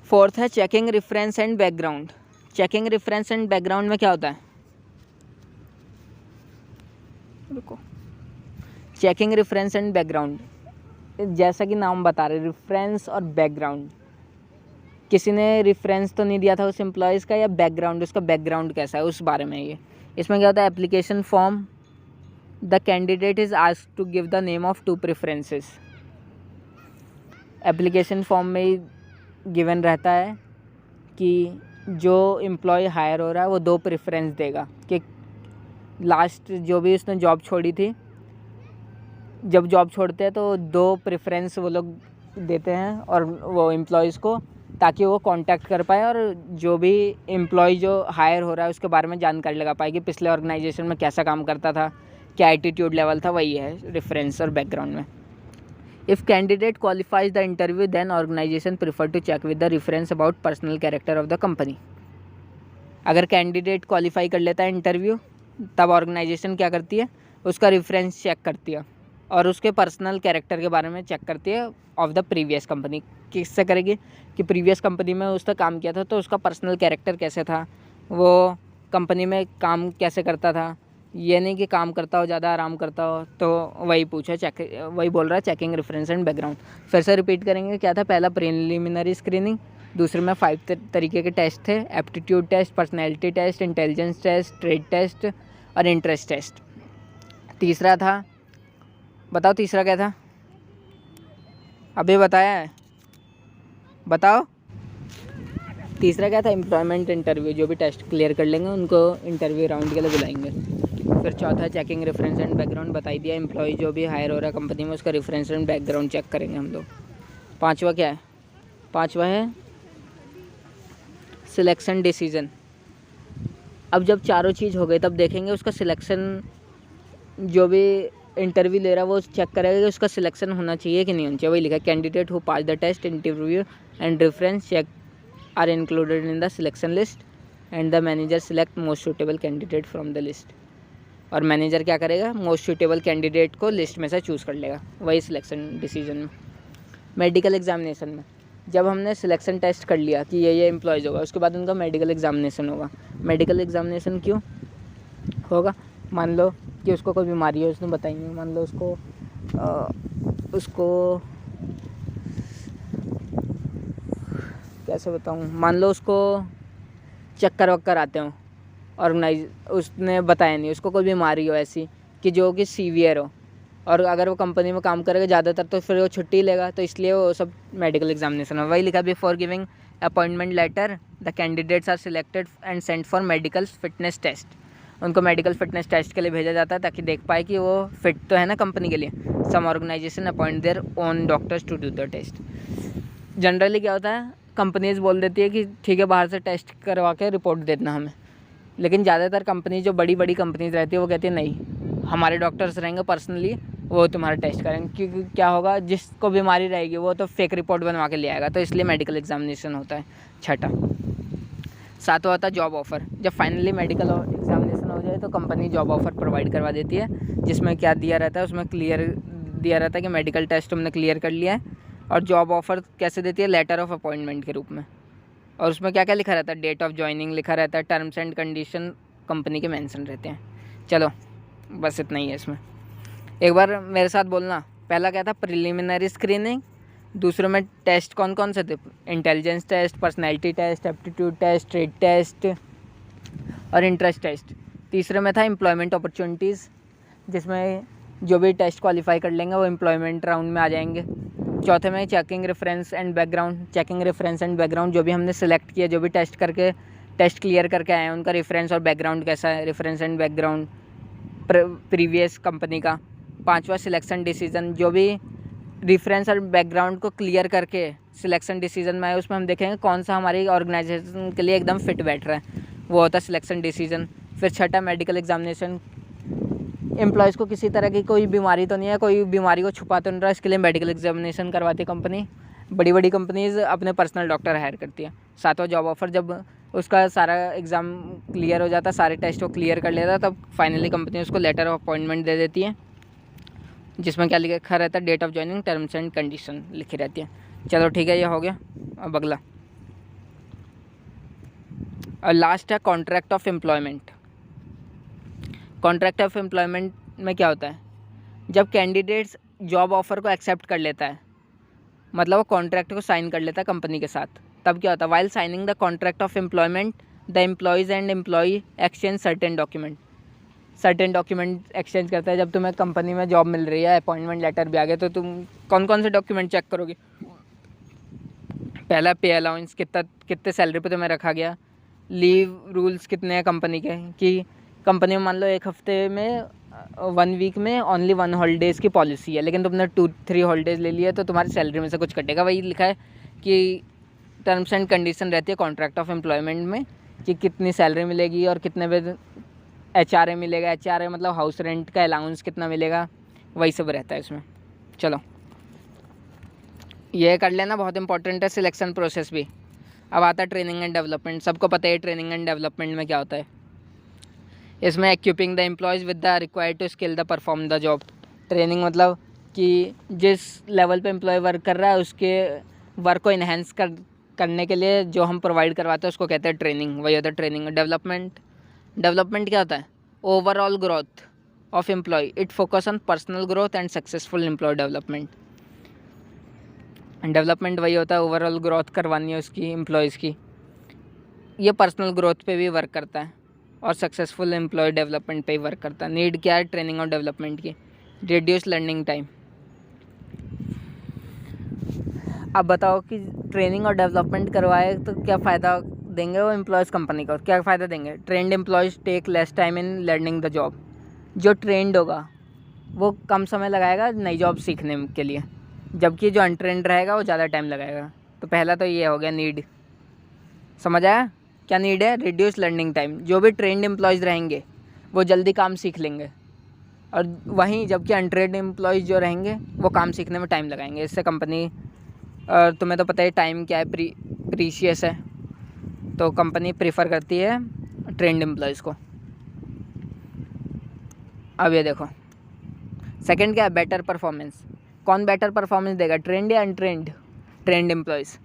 फोर्थ है checking reference and background. Checking reference and background में क्या होता है, रुको, चेकिंग रेफरेंस एंड बैकग्राउंड, जैसा कि नाम बता रहे, रेफरेंस और बैकग्राउंड। किसी ने रेफरेंस तो नहीं दिया था उस एम्प्लॉयज़ का, या बैकग्राउंड, उसका बैकग्राउंड कैसा है उस बारे में ये। इसमें क्या होता है, application form, the candidate is asked to give the name of 2 preferences. Application form में ही गिवन रहता है कि जो एम्प्लॉय हायर हो रहा है वो 2 प्रेफरेंस देगा, कि लास्ट जो भी उसने जॉब छोड़ी थी, जब जॉब छोड़ते हैं तो 2 प्रेफरेंस वो लोग देते हैं और वो एम्प्लॉयज़ को, ताकि वो कांटेक्ट कर पाए और जो भी एम्प्लॉय जो हायर हो रहा है उसके बारे में जानकारी लगा पाए कि पिछले ऑर्गेनाइजेशन में कैसा काम करता था, क्या एटीट्यूड लेवल था वही है रेफरेंस और बैकग्राउंड में। If candidate qualifies the interview then organisation prefer to check with the reference about personal character of the company. अगर कैंडिडेट क्वालिफाई कर लेता है इंटरव्यू तब ऑर्गेनाइजेशन क्या करती है, उसका रेफरेंस चेक करती है और उसके पर्सनल कैरेक्टर के बारे में चेक करती है ऑफ द प्रीवियस कंपनी। किससे करेगी कि प्रीवियस कंपनी में उसने काम किया था तो उसका पर्सनल कैरेक्टर कैसे था, वो कंपनी में काम कैसे करता था, ये नहीं कि काम करता हो ज़्यादा आराम करता हो, तो वही पूछा वही बोल रहा है चेकिंग रेफरेंस एंड बैकग्राउंड। फिर से रिपीट करेंगे, क्या था, पहला प्रिलिमिनरी स्क्रीनिंग, दूसरे में 5 तरीके के टेस्ट थे, aptitude test, personality test, intelligence test, trade test और इंटरेस्ट टेस्ट। तीसरा था, बताओ तीसरा क्या था, अभी बताया है, बताओ तीसरा क्या था, एम्प्लॉयमेंट इंटरव्यू। जो भी टेस्ट क्लियर कर लेंगे उनको इंटरव्यू राउंड के लिए बुलाएंगे। फिर चौथा चेकिंग रेफरेंस एंड बैकग्राउंड, बता ही दिया, एम्प्लॉय जो भी हायर हो रहा है कंपनी में उसका रेफरेंस एंड बैकग्राउंड चेक करेंगे हम लोग। पांचवा क्या है, पांचवा है सिलेक्शन डिसीजन। अब जब चारों चीज़ हो गई तब देखेंगे उसका सिलेक्शन, जो भी इंटरव्यू ले रहा है वो चेक करेगा कि उसका सिलेक्शन होना चाहिए कि नहीं होना चाहिए। वही लिखा, candidate who pass the test interview and reference check are included in the selection list and the manager select most suitable candidate from the list. और मैनेजर क्या करेगा, मोस्ट सूटेबल कैंडिडेट को लिस्ट में से चूज़ कर लेगा। वही selection decision में। मेडिकल एग्जामिनेशन में जब हमने सिलेक्शन टेस्ट कर लिया कि ये एम्प्लॉयज़ होगा, उसके बाद उनका मेडिकल एग्जामिनेशन होगा। मेडिकल एग्जामिनेशन क्यों होगा, मान लो कि उसको कोई बीमारी है, उसने बताई नहीं, मान लो उसको कैसे बताऊँ, मान लो उसको चक्कर वक्कर आते हों, उसने बताया नहीं, उसको कोई बीमारी हो ऐसी कि जो कि सीवियर हो, और अगर वो कंपनी में काम करेगा ज़्यादातर तो फिर वो छुट्टी लेगा, तो इसलिए वो सब मेडिकल एग्जामिनेशन है। वही लिखा, before giving appointment letter the candidates are selected and sent for medical fitness test. उनको मेडिकल फिटनेस टेस्ट के लिए भेजा जाता है ताकि देख पाए कि वो फिट तो है ना कंपनी के लिए। Some organisation appoint their own doctors to do the test. Generally क्या होता है, कंपनीज बोल देती है कि ठीक है बाहर से टेस्ट करवा के रिपोर्ट देना हमें, लेकिन ज़्यादातर कंपनी जो बड़ी बड़ी कंपनीज रहती है वो कहती है नहीं, हमारे डॉक्टर्स रहेंगे पर्सनली, वो तुम्हारा टेस्ट करेंगे। क्योंकि क्या होगा, जिसको बीमारी रहेगी वो तो फेक रिपोर्ट बनवा के ले आएगा, तो इसलिए मेडिकल एग्जामिनेशन होता है। छठा, सातवां होता है जॉब ऑफ़र। जब फाइनली मेडिकल एग्जामिनेशन हो जाए तो कंपनी जॉब ऑफ़र प्रोवाइड करवा देती है, जिसमें क्या दिया रहता है, उसमें क्लियर दिया रहता है कि मेडिकल टेस्ट तुमने क्लियर कर लिया है। और जॉब ऑफ़र कैसे देती है, लेटर ऑफ अपॉइंटमेंट के रूप में। और उसमें क्या क्या लिखा रहता है, डेट ऑफ ज्वाइनिंग लिखा रहता है, टर्म्स एंड कंडीशन कंपनी के मेंशन रहते हैं। चलो बस इतना ही है इसमें। एक बार मेरे साथ बोलना, पहला क्या था, प्रिलिमिनरी स्क्रीनिंग, दूसरे में टेस्ट कौन कौन से थे, intelligence test, personality test, aptitude test, trade test और इंटरेस्ट टेस्ट। तीसरे में था एम्प्लॉयमेंट अपॉर्चुनिटीज़, जिसमें जो भी टेस्ट क्वालिफाई कर लेंगे वो एम्प्लॉयमेंट राउंड में आ जाएंगे। चौथे में checking reference and background. Checking reference and background, जो भी हमने सेलेक्ट किया, जो भी टेस्ट क्लियर करके आए हैं, उनका रेफरेंस और बैकग्राउंड कैसा है, reference and background previous company का। पांचवा सिलेक्शन डिसीजन, जो भी रेफरेंस और बैकग्राउंड को क्लियर करके सिलेक्शन डिसीजन में आए, उसमें हम देखेंगे कौन सा हमारी ऑर्गेनाइजेशन के लिए एकदम फिट बैठ रहा है, वो होता है सिलेक्शन डिसीजन। फिर छठा मेडिकल एग्जामिनेशन, एम्प्लॉयज़ को किसी तरह की कोई बीमारी तो नहीं है, कोई बीमारी को छुपा तो नहीं रहा, इसके लिए मेडिकल एग्जामिनेशन करवाती है कंपनी। बड़ी बड़ी कंपनीज़ अपने पर्सनल डॉक्टर हायर करती है। सातवां जॉब ऑफ़र, जब उसका सारा एग्ज़ाम क्लियर हो जाता है, सारे टेस्ट वो क्लियर कर लेता है, तब फाइनली कंपनी उसको लेटर ऑफ अपॉइंटमेंट दे देती है, जिसमें क्या लिखा रहता है, date of joining, terms and condition लिखी रहती है। चलो ठीक है, ये हो गया। अब अगला और लास्ट है contract of employment. Contract of employment में क्या होता है, जब कैंडिडेट्स जॉब ऑफ़र को एक्सेप्ट कर लेता है, मतलब वो कॉन्ट्रैक्ट को साइन कर लेता है कंपनी के साथ, तब क्या होता है, while signing the contract of employment the employees and employee exchange certain document exchange करता है। जब तुम्हें कंपनी में जॉब मिल रही है, अपॉइंटमेंट लेटर भी आ गया, तो तुम कौन कौन से डॉक्यूमेंट चेक करोगे। पहला पे अलाउंस, कितने सैलरी पे तुम्हें रखा गया, लीव रूल्स कितने हैं कंपनी के, कि कंपनी में मान लो एक हफ्ते में 1 वीक में ओनली 1 हॉलीडेज़ की पॉलिसी है, लेकिन तुमने 2-3 हॉलीडेज़ ले लिए तो तुम्हारी सैलरी में से कुछ कटेगा। वही लिखा है कि टर्म्स एंड कंडीशन रहती है कॉन्ट्रैक्ट ऑफ एम्प्लॉयमेंट में, कि कितनी सैलरी मिलेगी और कितने HRA मिलेगा। HRA मतलब हाउस रेंट का अलाउंस कितना मिलेगा, वही सब रहता है इसमें। चलो ये कर लेना, बहुत इंपॉर्टेंट है सिलेक्शन प्रोसेस भी। अब आता है ट्रेनिंग एंड डेवलपमेंट। सबको पता है ट्रेनिंग एंड डेवलपमेंट में क्या होता है। इसमें equipping the employees with the required to skill the perform the job. Training मतलब कि जिस लेवल पे एम्प्लॉय वर्क कर रहा है उसके वर्क को इन्हेंस करने के लिए जो हम प्रोवाइड करवाते हैं उसको कहते हैं ट्रेनिंग। वही होता है ट्रेनिंग। डेवलपमेंट क्या होता है, overall growth of employee. It focus on personal growth and successful employee development. Development वही होता है, ओवरऑल ग्रोथ करवानी है उसकी एम्प्लॉयज़ की। ये पर्सनल ग्रोथ पे भी वर्क करता है और सक्सेसफुल एम्प्लॉय डेवलपमेंट पे ही वर्क करता है। नीड क्या है ट्रेनिंग और डेवलपमेंट की, रिड्यूस लर्निंग टाइम। अब बताओ कि ट्रेनिंग और डेवलपमेंट करवाए तो क्या फ़ायदा देंगे वो एम्प्लॉयज़ कंपनी को, क्या फ़ायदा देंगे। Trained employees take less time in learning the job. जो ट्रेंड होगा वो कम समय लगाएगा नई जॉब सीखने के लिए, जबकि जो अनट्रेंड रहेगा वो ज़्यादा टाइम लगाएगा। तो पहला तो ये हो गया नीड। समझ आया क्या नीड है, रिड्यूस लर्निंग टाइम। जो भी ट्रेंड एम्प्लॉयज़ रहेंगे वो जल्दी काम सीख लेंगे, और वहीं जबकि अनट्रेंड एम्प्लॉयज़ जो रहेंगे वो काम सीखने में टाइम लगाएंगे। इससे कंपनी, तुम्हें तो पता है टाइम क्या है, प्रीशियस है, तो कंपनी प्रीफर करती है ट्रेंड एम्प्लॉयज़ को। अब ये देखो सेकंड क्या है, बेटर परफॉर्मेंस। कौन बेटर परफॉर्मेंस देगा, ट्रेंड या untrained. Trend employees.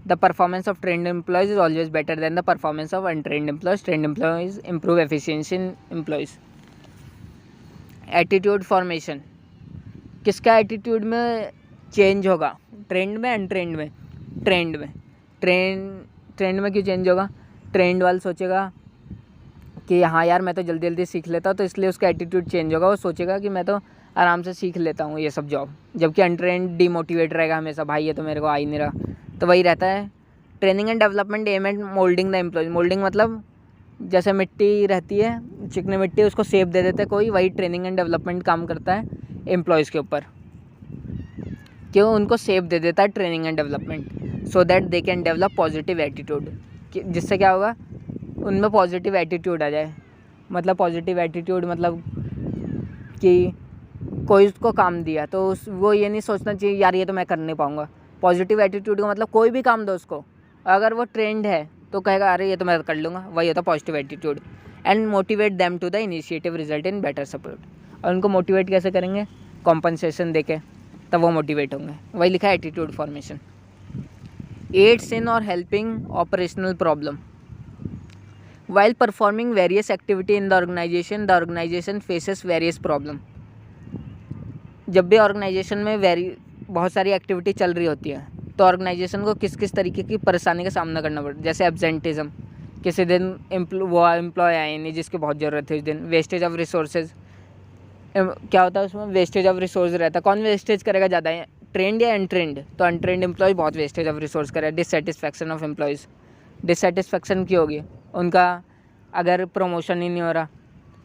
The performance of trend employees is always better than the performance of untrained employees. Trend employees improve efficiency in employees. Attitude formation. किसका attitude में change होगा, trend में untrained में। Trend में क्यों change होगा, trend वाला सोचेगा कि हाँ यार मैं तो जल्दी जल्दी सीख लेता हूँ, तो इसलिए उसका एटीट्यूड चेंज होगा। वो सोचेगा कि मैं तो आराम से सीख लेता हूँ ये सब जॉब। जबकि अनट्रेंड डिमोटिवेट रहेगा हमेशा, भाई ये तो मेरे को आ ही नहीं रहा। तो वही रहता है। Training and development aim at moulding the employees. Moulding मतलब जैसे मिट्टी रहती है, चिकनी मिट्टी, उसको शेप दे देते हैं कोई, वही ट्रेनिंग एंड डेवलपमेंट काम करता है एम्प्लॉयज़ के ऊपर। क्यों, उनको शेप दे देता है training and development, so that they can develop positive attitude. जिससे क्या होगा, उनमें पॉजिटिव एटीट्यूड आ जाए। मतलब पॉजिटिव एटीट्यूड मतलब कि कोई उसको काम दिया तो वो ये नहीं सोचना चाहिए यार ये तो मैं कर नहीं पाऊँगा। पॉजिटिव एटीट्यूड का मतलब कोई भी काम दो उसको, अगर वो ट्रेंड है तो कहेगा अरे ये तो मैं कर लूँगा, वही होता है positive attitude. And motivate them to the initiative result in better support. और उनको मोटिवेट कैसे करेंगे, कॉम्पनसेशन देके, तब वो मोटिवेट होंगे। वही लिखा है एटीट्यूड फॉर्मेशन। एड्स इन और helping operational problem. While performing various activity in the organization faces various problem। जब भी ऑर्गेनाइजेशन में बहुत सारी एक्टिविटी चल रही होती है तो ऑर्गेनाइजेशन को किस किस तरीके की परेशानी का सामना करना पड़ता है। जैसे एब्सेंटिज्म, किसी दिन वो एम्प्लॉय आए नहीं जिसकी बहुत ज़रूरत है उस दिन। वेस्टेज ऑफ रिसोर्सेज, क्या होता है उसमें, वेस्टेज ऑफ रिसोर्स रहता है। कौन वेस्टेज करेगा ज़्यादा है, ट्रेंड या अनट्रेंड। तो अनट्रेंड एम्प्लॉय बहुत वेस्टेज ऑफ रिसोर्स करेगा। Dissatisfaction of employees. डिससेटिस्फैक्शन क्यों होगी, उनका अगर प्रमोशन ही नहीं हो रहा,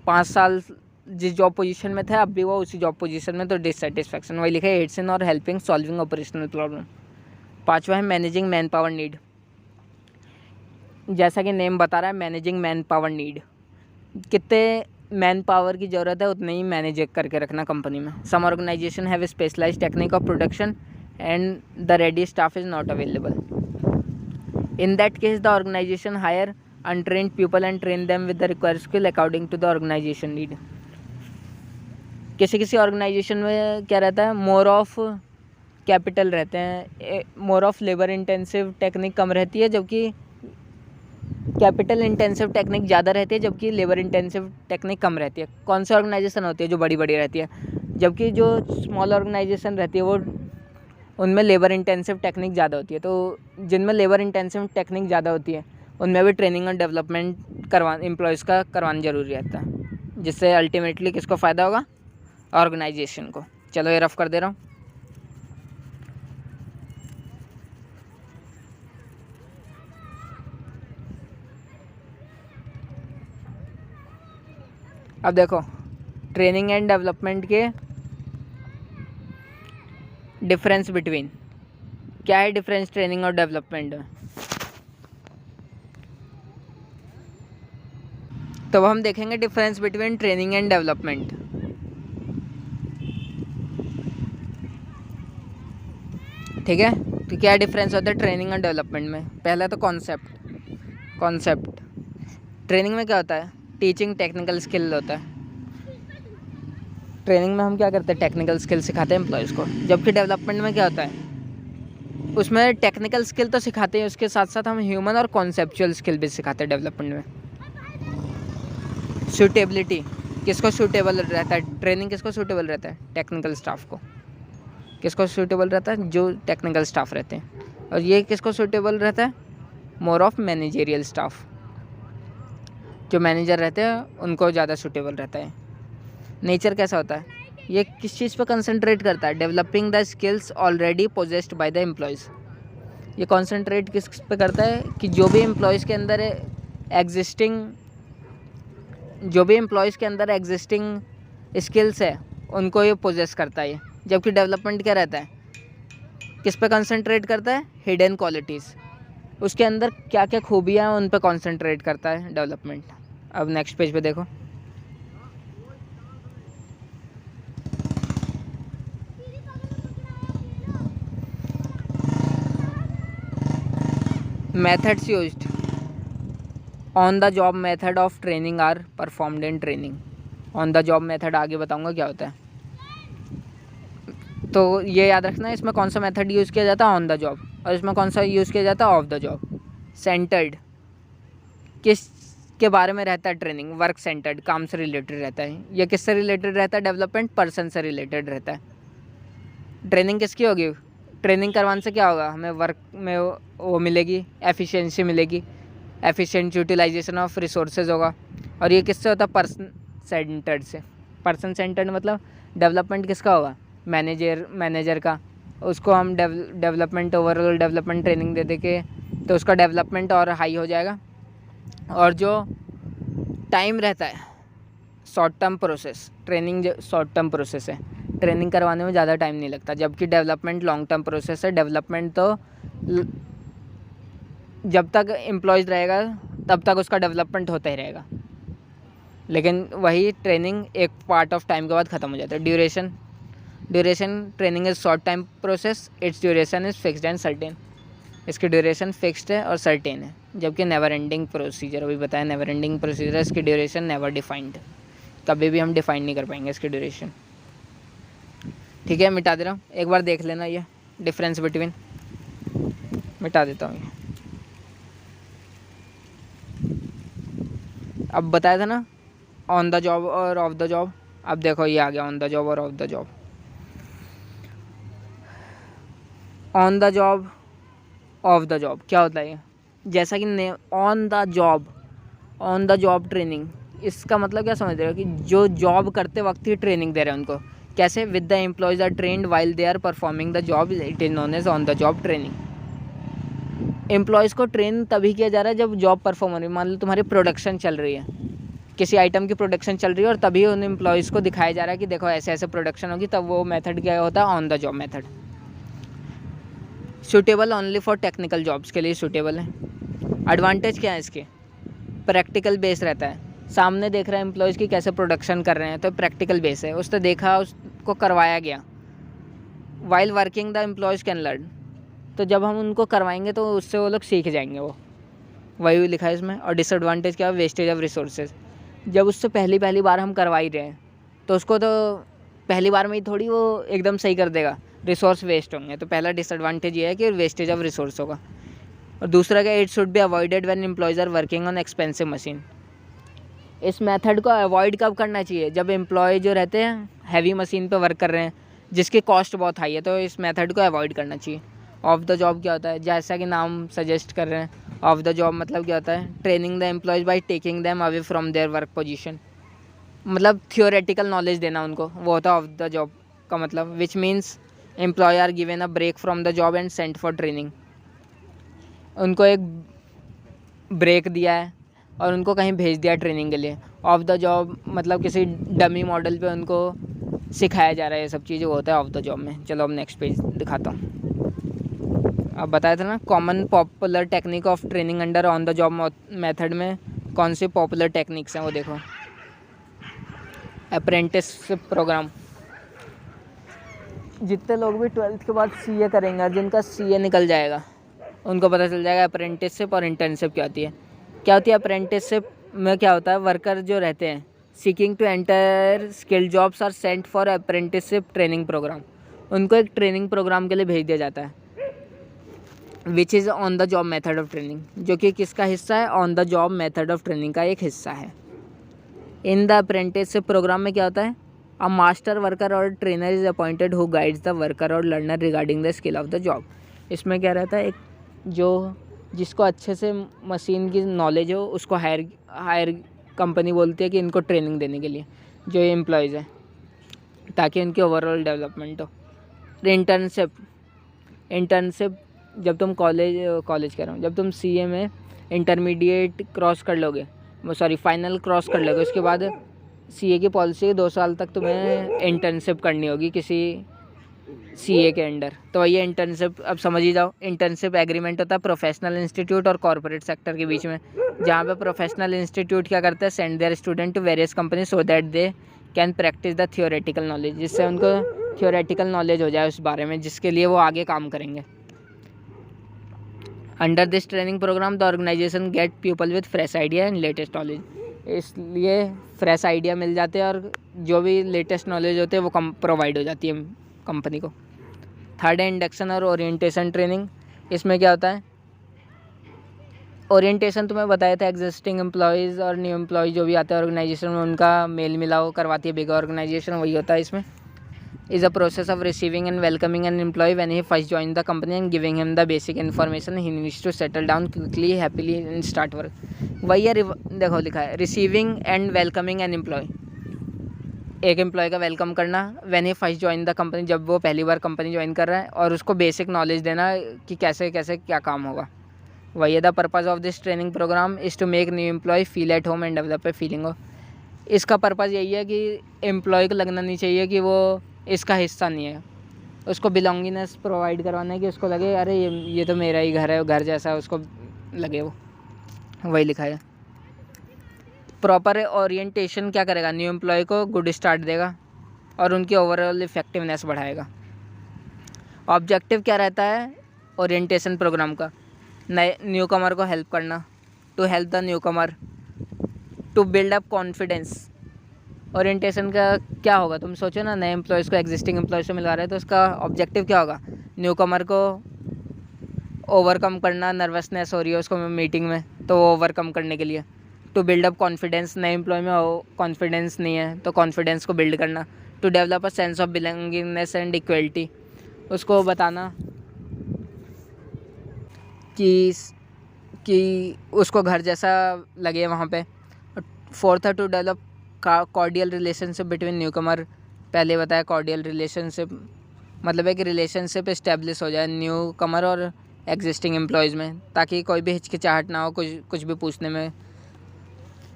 5 साल जिस जॉब पोजीशन में थे अब भी वो उसी जॉब पोजीशन में, तो डिससेटिस्फैक्शन। वही लिखा है एड्स इन और हेल्पिंग सॉल्विंग ऑपरेशनल प्रॉब्लम। पाँचवा है मैनेजिंग मैन पावर नीड। जैसा कि नेम बता रहा है मैनेजिंग मैन पावर नीड, कितने मैन पावर की ज़रूरत है उतने ही मैनेज करके रखना कंपनी में। Some organisation have specialised technique of production and the ready staff is not available. In that case, the organization hire untrained people and train them with the required skill according to the organization need। किसी organisation में क्या रहता है, more of capital रहते हैं, more of labour intensive technique कम रहती है, जबकि कैपिटल इंटेंसिव टेक्निक ज़्यादा रहती है, जबकि लेबर इंटेंसिव टेक्निक कम रहती है। कौन सी ऑर्गेनाइजेशन होती है, जो बड़ी बड़ी रहती है, जबकि जो स्मॉल ऑर्गेनाइजेशन रहती है वो उनमें लेबर इंटेंसिव टेक्निक ज़्यादा होती है। तो जिनमें लेबर इंटेंसिव टेक्निक ज़्यादा होती है उनमें भी ट्रेनिंग और डेवलपमेंट एम्प्लॉयज़ का करवाना ज़रूरी रहता है, जिससे अल्टीमेटली किसको फ़ायदा होगा, ऑर्गेनाइजेशन को। चलो ये रफ कर दे रहा हूँ। अब देखो ट्रेनिंग एंड डेवलपमेंट के डिफरेंस बिटवीन, क्या है डिफरेंस ट्रेनिंग और डेवलपमेंट में। तो हम देखेंगे difference between training and development. ठीक है, तो क्या डिफरेंस होता है ट्रेनिंग और डेवलपमेंट में? पहला तो कॉन्सेप्ट ट्रेनिंग में क्या होता है? टीचिंग टेक्निकल स्किल होता है। ट्रेनिंग में हम क्या करते हैं? टेक्निकल स्किल सिखाते हैं एम्प्लॉयज़ को। जबकि डेवलपमेंट में क्या होता है? उसमें टेक्निकल स्किल तो सिखाते हैं, उसके साथ साथ हम ह्यूमन और कॉन्सेप्चुअल स्किल भी सिखाते हैं डेवलपमेंट में। सूटेबिलिटी, किसको सूटेबल रहता है ट्रेनिंग? किसको सूटेबल रहता है? टेक्निकल स्टाफ को। किसको सूटेबल रहता है? जो टेक्निकल स्टाफ रहते हैं। और ये किसको सूटेबल रहता है? मोर ऑफ मैनेजेरियल स्टाफ, जो मैनेजर रहते हैं उनको ज़्यादा सूटेबल रहता है। नेचर कैसा होता है? ये किस चीज़ पर कंसंट्रेट करता है? Developing the skills already possessed by the employees. ये कंसंट्रेट किस पे करता है? कि जो भी एम्प्लॉयज़ के अंदर एग्जिस्टिंग स्किल्स है उनको ये पोजेस करता है। जबकि डेवलपमेंट क्या रहता है? किस पे कंसंट्रेट करता है? हिडन क्वालिटीज़, उसके अंदर क्या क्या खूबियाँ हैं उन पे कंसंट्रेट करता है डेवलपमेंट। अब नेक्स्ट पेज पे देखो, methods used on the job method of training are performed in training. On the job method आगे बताऊंगा क्या होता है, तो ये याद रखना है इसमें कौन सा मेथड यूज़ किया जाता है? On the job. और इसमें कौन सा यूज़ किया जाता है? Of the job. सेंटर्ड, किस के बारे में रहता है ट्रेनिंग? वर्क सेंटर्ड, काम से रिलेटेड रहता है। ये किससे रिलेटेड रहता है? डेवलपमेंट पर्सन से रिलेटेड रहता है। ट्रेनिंग किसकी होगी? ट्रेनिंग करवाने से क्या होगा? हमें वर्क में वो मिलेगी, एफिशिएंसी मिलेगी, एफिशिएंट यूटिलाइजेशन ऑफ रिसोर्सेज होगा। और ये किससे होता है? पर्सन सेंटर्ड से। पर्सन सेंटर्ड मतलब डेवलपमेंट किसका होगा? मैनेजर का। उसको हम डेवलपमेंट ओवरऑल डेवलपमेंट ट्रेनिंग दे के तो उसका डेवलपमेंट और हाई हो जाएगा। और जो टाइम रहता है, शॉर्ट टर्म प्रोसेस, ट्रेनिंग जो शॉर्ट टर्म प्रोसेस है, ट्रेनिंग करवाने में ज़्यादा टाइम नहीं लगता। जबकि डेवलपमेंट लॉन्ग टर्म प्रोसेस है। डेवलपमेंट तो जब तक एम्प्लॉयज़ रहेगा तब तक उसका डेवलपमेंट होता ही रहेगा, लेकिन वही ट्रेनिंग एक पार्ट ऑफ टाइम के बाद ख़त्म हो जाता है। Duration training is short time process, it's duration is fixed and certain. इसकी ड्यूरेशन फिक्स्ड है और सर्टेन है। जबकि नेवर एंडिंग प्रोसीजर, अभी बताया नेवर एंडिंग प्रोसीजर, इसकी ड्यूरेशन नेवर डिफाइंड, कभी भी हम डिफाइन नहीं कर पाएंगे इसकी ड्यूरेशन। ठीक है, मिटा दे रहा हूँ, एक बार देख लेना ये डिफरेंस बिटवीन, मिटा देता हूँ ये। अब बताया था ना ऑन द जॉब और ऑफ द जॉब, अब देखो ये आ गया ऑन द जॉब और of the job. On the job, of the job क्या होता है ये? जैसा कि ऑन द जॉब ट्रेनिंग, इसका मतलब क्या समझ रहे हो? कि जो जॉब करते वक्त ही ट्रेनिंग दे रहे हैं उनको। कैसे? With the employees are trained while they are performing the job, it is known as on the job training. Employees को ट्रेन तभी किया जा रहा है जब जॉब परफॉर्म हो रही है। मान लो तुम्हारी प्रोडक्शन चल रही है, किसी आइटम की प्रोडक्शन चल रही है, और तभी उन एम्प्लॉयज़ को दिखाया जा रहा है कि देखो ऐसे ऐसे प्रोडक्शन होगी, तब वो मेथड क्या होता है? On the job method. Suitable only for technical jobs के लिए सूटेबल है। एडवांटेज क्या है इसके? प्रैक्टिकल बेस रहता है, सामने देख रहा है एम्प्लॉयज़ की कैसे प्रोडक्शन कर रहे हैं, तो प्रैक्टिकल बेस है, उसने देखा, उसको करवाया गया। While working the employees can learn, तो जब हम उनको करवाएंगे तो उससे वो लोग सीख जाएंगे, वो वही लिखा है इसमें। और डिसएडवांटेज क्या है? वेस्टेज ऑफ रिसोर्सेज, जब उससे पहली बार हम करवा ही रहे हैं तो उसको तो पहली बार में ही थोड़ी वो एकदम सही कर देगा, रिसोर्स वेस्ट होंगे। तो पहला डिसएडवांटेज ये है कि वेस्टेज ऑफ रिसोर्स होगा। और दूसरा क्या? It should be avoided when employees are working on expensive machine. इस मेथड को अवॉइड कब करना चाहिए? जब एम्प्लॉय जो रहते हैं हैवी मशीन पे वर्क कर रहे हैं जिसकी कॉस्ट बहुत हाई है, तो इस मेथड को अवॉइड करना चाहिए। ऑफ द जॉब क्या होता है? जैसा कि नाम सजेस्ट कर रहे हैं, ऑफ द जॉब मतलब क्या होता है? Training the employees by taking them away from their work position, मतलब थियोरेटिकल नॉलेज देना उनको, वो होता है ऑफ द जॉब का मतलब। Which means employee are given a break from the job and sent for training. उनको एक ब्रेक दिया है और उनको कहीं भेज दिया ट्रेनिंग के लिए। ऑफ द जॉब मतलब किसी डमी मॉडल पे उनको सिखाया जा रहा है ये सब चीज़ें, वो होता है ऑफ द जॉब में। चलो अब नेक्स्ट पेज दिखाता हूँ। अब बताया था ना common popular technique of training under on the job method में कौन सी पॉपुलर टेक्निक्स हैं वो देखो। अप्रेंटिसशिप प्रोग्राम, जितने लोग भी 12th के बाद सीए करेंगे और जिनका सीए निकल जाएगा उनको पता चल जाएगा अप्रेंटिसशिप और इंटर्नशिप क्या होती है। क्या होती है अप्रेंटिसशिप में? क्या होता है, वर्कर जो रहते हैं seeking to enter skilled jobs are sent for apprenticeship training programme, उनको एक ट्रेनिंग प्रोग्राम के लिए भेज दिया जाता है which is on the job method of training, जो कि किसका हिस्सा है? On the job method of training का एक हिस्सा है। इन द अप्रेंटिसशिप प्रोग्राम में क्या होता है? अ मास्टर वर्कर और trainer is appointed who guides the worker और learner regarding the skill of the job. इसमें क्या रहता है, एक जो जिसको अच्छे से मशीन की नॉलेज हो उसको हायर कंपनी बोलती है कि इनको ट्रेनिंग देने के लिए, जो ये एम्प्लॉयज़ हैं, ताकि उनकी ओवरऑल डेवलपमेंट हो। इंटर्नशिप जब तुम कॉलेज कह रहा हूँ, जब तुम सीए में इंटरमीडिएट क्रॉस कर लोगे, फाइनल क्रॉस कर लोगे, उसके बाद सीए की पॉलिसी 2 साल तक तुम्हें इंटर्नशिप करनी होगी किसी सीए के अंडर। तो ये इंटर्नशिप अब समझ ही जाओ। इंटर्नशिप एग्रीमेंट होता है प्रोफेशनल इंस्टीट्यूट और कॉर्पोरेट सेक्टर के बीच में, जहाँ पे प्रोफेशनल इंस्टीट्यूट क्या करते हैं, send their student to various company so that they can practise the theoretical knowledge, जिससे उनको थियोरेटिकल नॉलेज हो जाए उस बारे में जिसके लिए वो आगे काम करेंगे। Under this training programme the organisation get people with fresh idea and latest knowledge, इसलिए फ्रेश आइडिया मिल जाते हैं और जो भी लेटेस्ट नॉलेज होते हैं वो प्रोवाइड हो जाती है कंपनी को। थर्ड है इंडक्शन और ओरिएंटेशन ट्रेनिंग। इसमें क्या होता है, ओरिएंटेशन तुम्हें बताया था, एग्जिस्टिंग एम्प्लॉयज़ और न्यू एम्प्लॉय जो भी आते हैं ऑर्गेनाइजेशन में उनका मेल मिलाव करवाती है बिग ऑर्गेनाइजेशन, वही होता है इसमें। is a process of receiving and welcoming an employee when he first joins the company and giving him the basic information he needs to settle down quickly, happily and start work। वही है, देखो लिखा है receiving and welcoming an employee, एक employee का welcome करना when he first join the company, जब वो पहली बार कंपनी ज्वाइन कर रहा है, और उसको बेसिक नॉलेज देना कि कैसे कैसे क्या काम होगा। वही है the purpose of this training programme is to make new employee feel at home and develop a feeling हो। इसका पर्पज़ यही है कि एम्प्लॉय को लगना नहीं चाहिए कि वो इसका हिस्सा नहीं है, उसको बिलोंगिंगनेस प्रोवाइड करवाना है कि उसको लगे अरे ये तो मेरा ही घर है, घर जैसा उसको लगे वो। वही लिखा है। प्रॉपर ओरिएंटेशन क्या करेगा, न्यू एम्प्लॉय को गुड स्टार्ट देगा और उनकी ओवरऑल इफेक्टिवनेस बढ़ाएगा। ऑब्जेक्टिव क्या रहता है ओरिएंटेशन प्रोग्राम का, नए न्यू कमर को हेल्प करना, to help the newcomer to build up confidence. Orientation का क्या होगा, तुम सोचो ना, नए एम्प्लॉयज़ को एग्जिस्टिंग एम्प्लॉयज़ से मिलवा रहे हैं तो उसका ऑब्जेक्टिव क्या होगा, न्यू कमर को ओवरकम करना, नर्वसनेस हो रही है उसको मीटिंग में तो वो ओवरकम करने के लिए। टू बिल्ड अप कॉन्फिडेंस, नए एम्प्लॉय में कॉन्फिडेंस नहीं है तो कॉन्फिडेंस को बिल्ड करना। To develop a sense of belongingness and equality, उसको बताना कि उसको घर जैसा लगे वहाँ पे। फोर्थ है to develop cordial relationship between newcomer, पहले बताया कॉर्डियल रिलेशनशिप मतलब एक रिलेशनशिप इस्टेब्लिश हो जाए न्यू कमर और एग्जिस्टिंग एम्प्लॉयज़ में, ताकि कोई भी हिचकिचाहट ना हो कुछ भी पूछने में।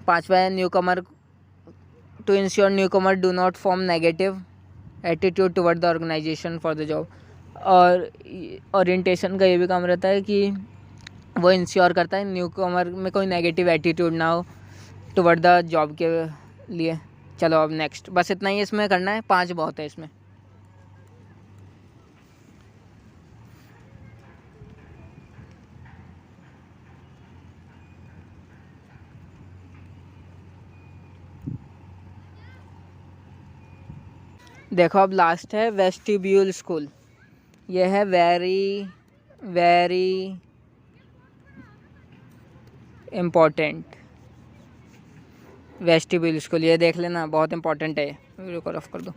पांचवा है newcomer to ensure newcomer do not form negative attitude toward the organisation for the job. और ओरिएंटेशन का ये भी काम रहता है कि वो इंश्योर करता है न्यू कमर में कोई नेगेटिव एटीट्यूड ना हो टुवर्ड द जॉब के लिए। चलो अब नेक्स्ट, बस इतना ही इसमें करना है, 5 बहुत है इसमें। देखो अब लास्ट है वेस्टिब्यूल स्कूल, ये है very very important. Vestibule school ये देख लेना, बहुत इंपॉर्टेंट है। वीडियो को ऑफ कर दो।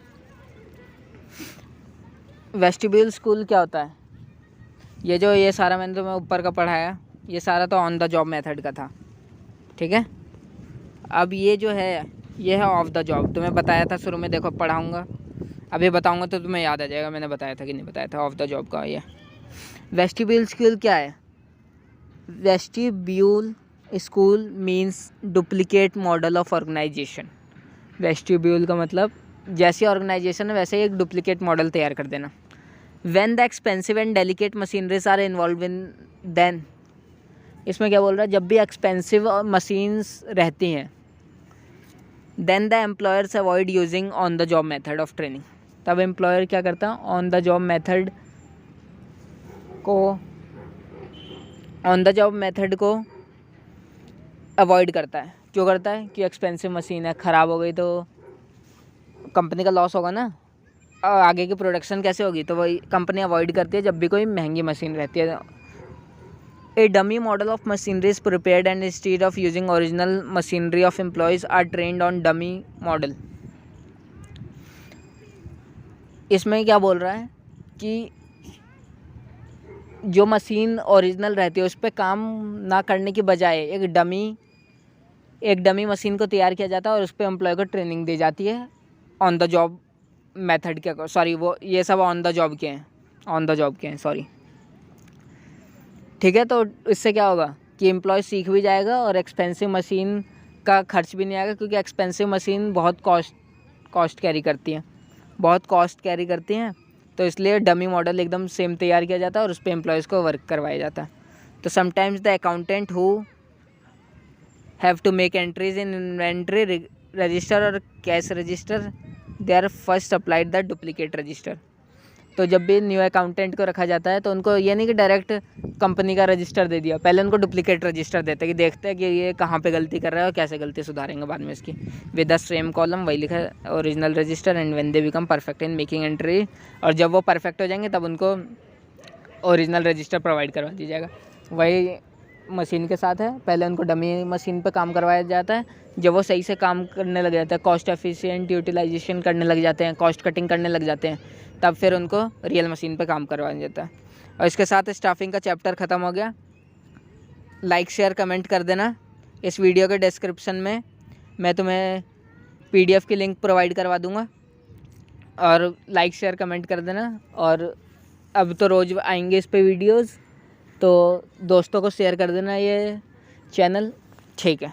वेस्टिब्यूल स्कूल क्या होता है, ये सारा मैंने तुम्हें ऊपर का पढ़ाया, ये सारा तो ऑन द जॉब मेथड का था, ठीक है। अब ये जो है ये है ऑफ द जॉब, तुम्हें बताया था शुरू में, देखो पढ़ाऊँगा अभी बताऊँगा तो तुम्हें याद आ जाएगा मैंने बताया था कि नहीं बताया था। ऑफ द जॉब का ये वेस्टिब्यूल स्कूल क्या है, vestibule school means duplicate model of organisation. Vestibule का मतलब जैसी ऑर्गेनाइजेशन है वैसे ही एक डुप्लीकेट मॉडल तैयार कर देना। When the expensive and delicate machineries are involve in then इसमें क्या बोल रहा है, जब भी एक्सपेंसिव मशीन्स रहती हैं then the employers avoid using on the job method of training. तब एम्प्लॉयर क्या करता है, ऑन द जॉब मेथड को अवॉइड करता है। क्यों करता है, कि एक्सपेंसिव मशीन है, ख़राब हो गई तो कंपनी का लॉस होगा ना, आगे की प्रोडक्शन कैसे होगी, तो वही कंपनी अवॉइड करती है जब भी कोई महंगी मशीन रहती है। A dummy model of machinery is prepared and instead of using original machinery of employees are trained on dummy model। इसमें क्या बोल रहा है कि जो मशीन ओरिजिनल रहती है उस पर काम ना करने की बजाय एक डमी मशीन को तैयार किया जाता है और उस पर एम्प्लॉय को ट्रेनिंग दी जाती है ऑन द जॉब मेथड के, सॉरी वो ये सब ऑन द जॉब के हैं सॉरी, ठीक है। तो इससे क्या होगा कि एम्प्लॉय सीख भी जाएगा और एक्सपेंसिव मशीन का खर्च भी नहीं आएगा, क्योंकि एक्सपेंसिव मशीन बहुत कॉस्ट कैरी करती हैं, तो इसलिए डमी मॉडल एकदम सेम तैयार किया जाता है और उस पर एम्प्लॉयज़ को वर्क करवाया जाता है। तो sometimes the accountant who have to make entries in inventory register और cash register they are first applied the duplicate register. तो जब भी न्यू अकाउंटेंट को रखा जाता है तो उनको ये नहीं कि डायरेक्ट कंपनी का रजिस्टर दे दिया, पहले उनको डुप्लीकेट रजिस्टर देते हैं कि देखते हैं कि ये कहाँ पे गलती कर रहा है और कैसे गलती सुधारेंगे बाद में इसकी। विद द सेम कॉलम वही लिखा है original register and when they become perfect in making entry, और जब वो परफेक्ट हो जाएंगे तब उनको ओरिजिनल रजिस्टर प्रोवाइड करवा दिया जाएगा। वही मशीन के साथ है, पहले उनको डमी मशीन पे काम करवाया जाता है, जब वो सही से काम करने लग जाता है, कॉस्ट एफिशिएंट यूटिलाइजेशन करने लग जाते हैं, कॉस्ट कटिंग करने लग जाते हैं, तब फिर उनको रियल मशीन पे काम करवाया जाता है। और इसके साथ स्टाफिंग का चैप्टर ख़त्म हो गया। लाइक शेयर कमेंट कर देना। इस वीडियो के डिस्क्रिप्शन में मैं तुम्हें PDF की लिंक प्रोवाइड करवा दूँगा, और लाइक शेयर कमेंट कर देना। और अब तो रोज़ आएंगे इस पे वीडियोज़, तो दोस्तों को शेयर कर देना ये चैनल, ठीक है।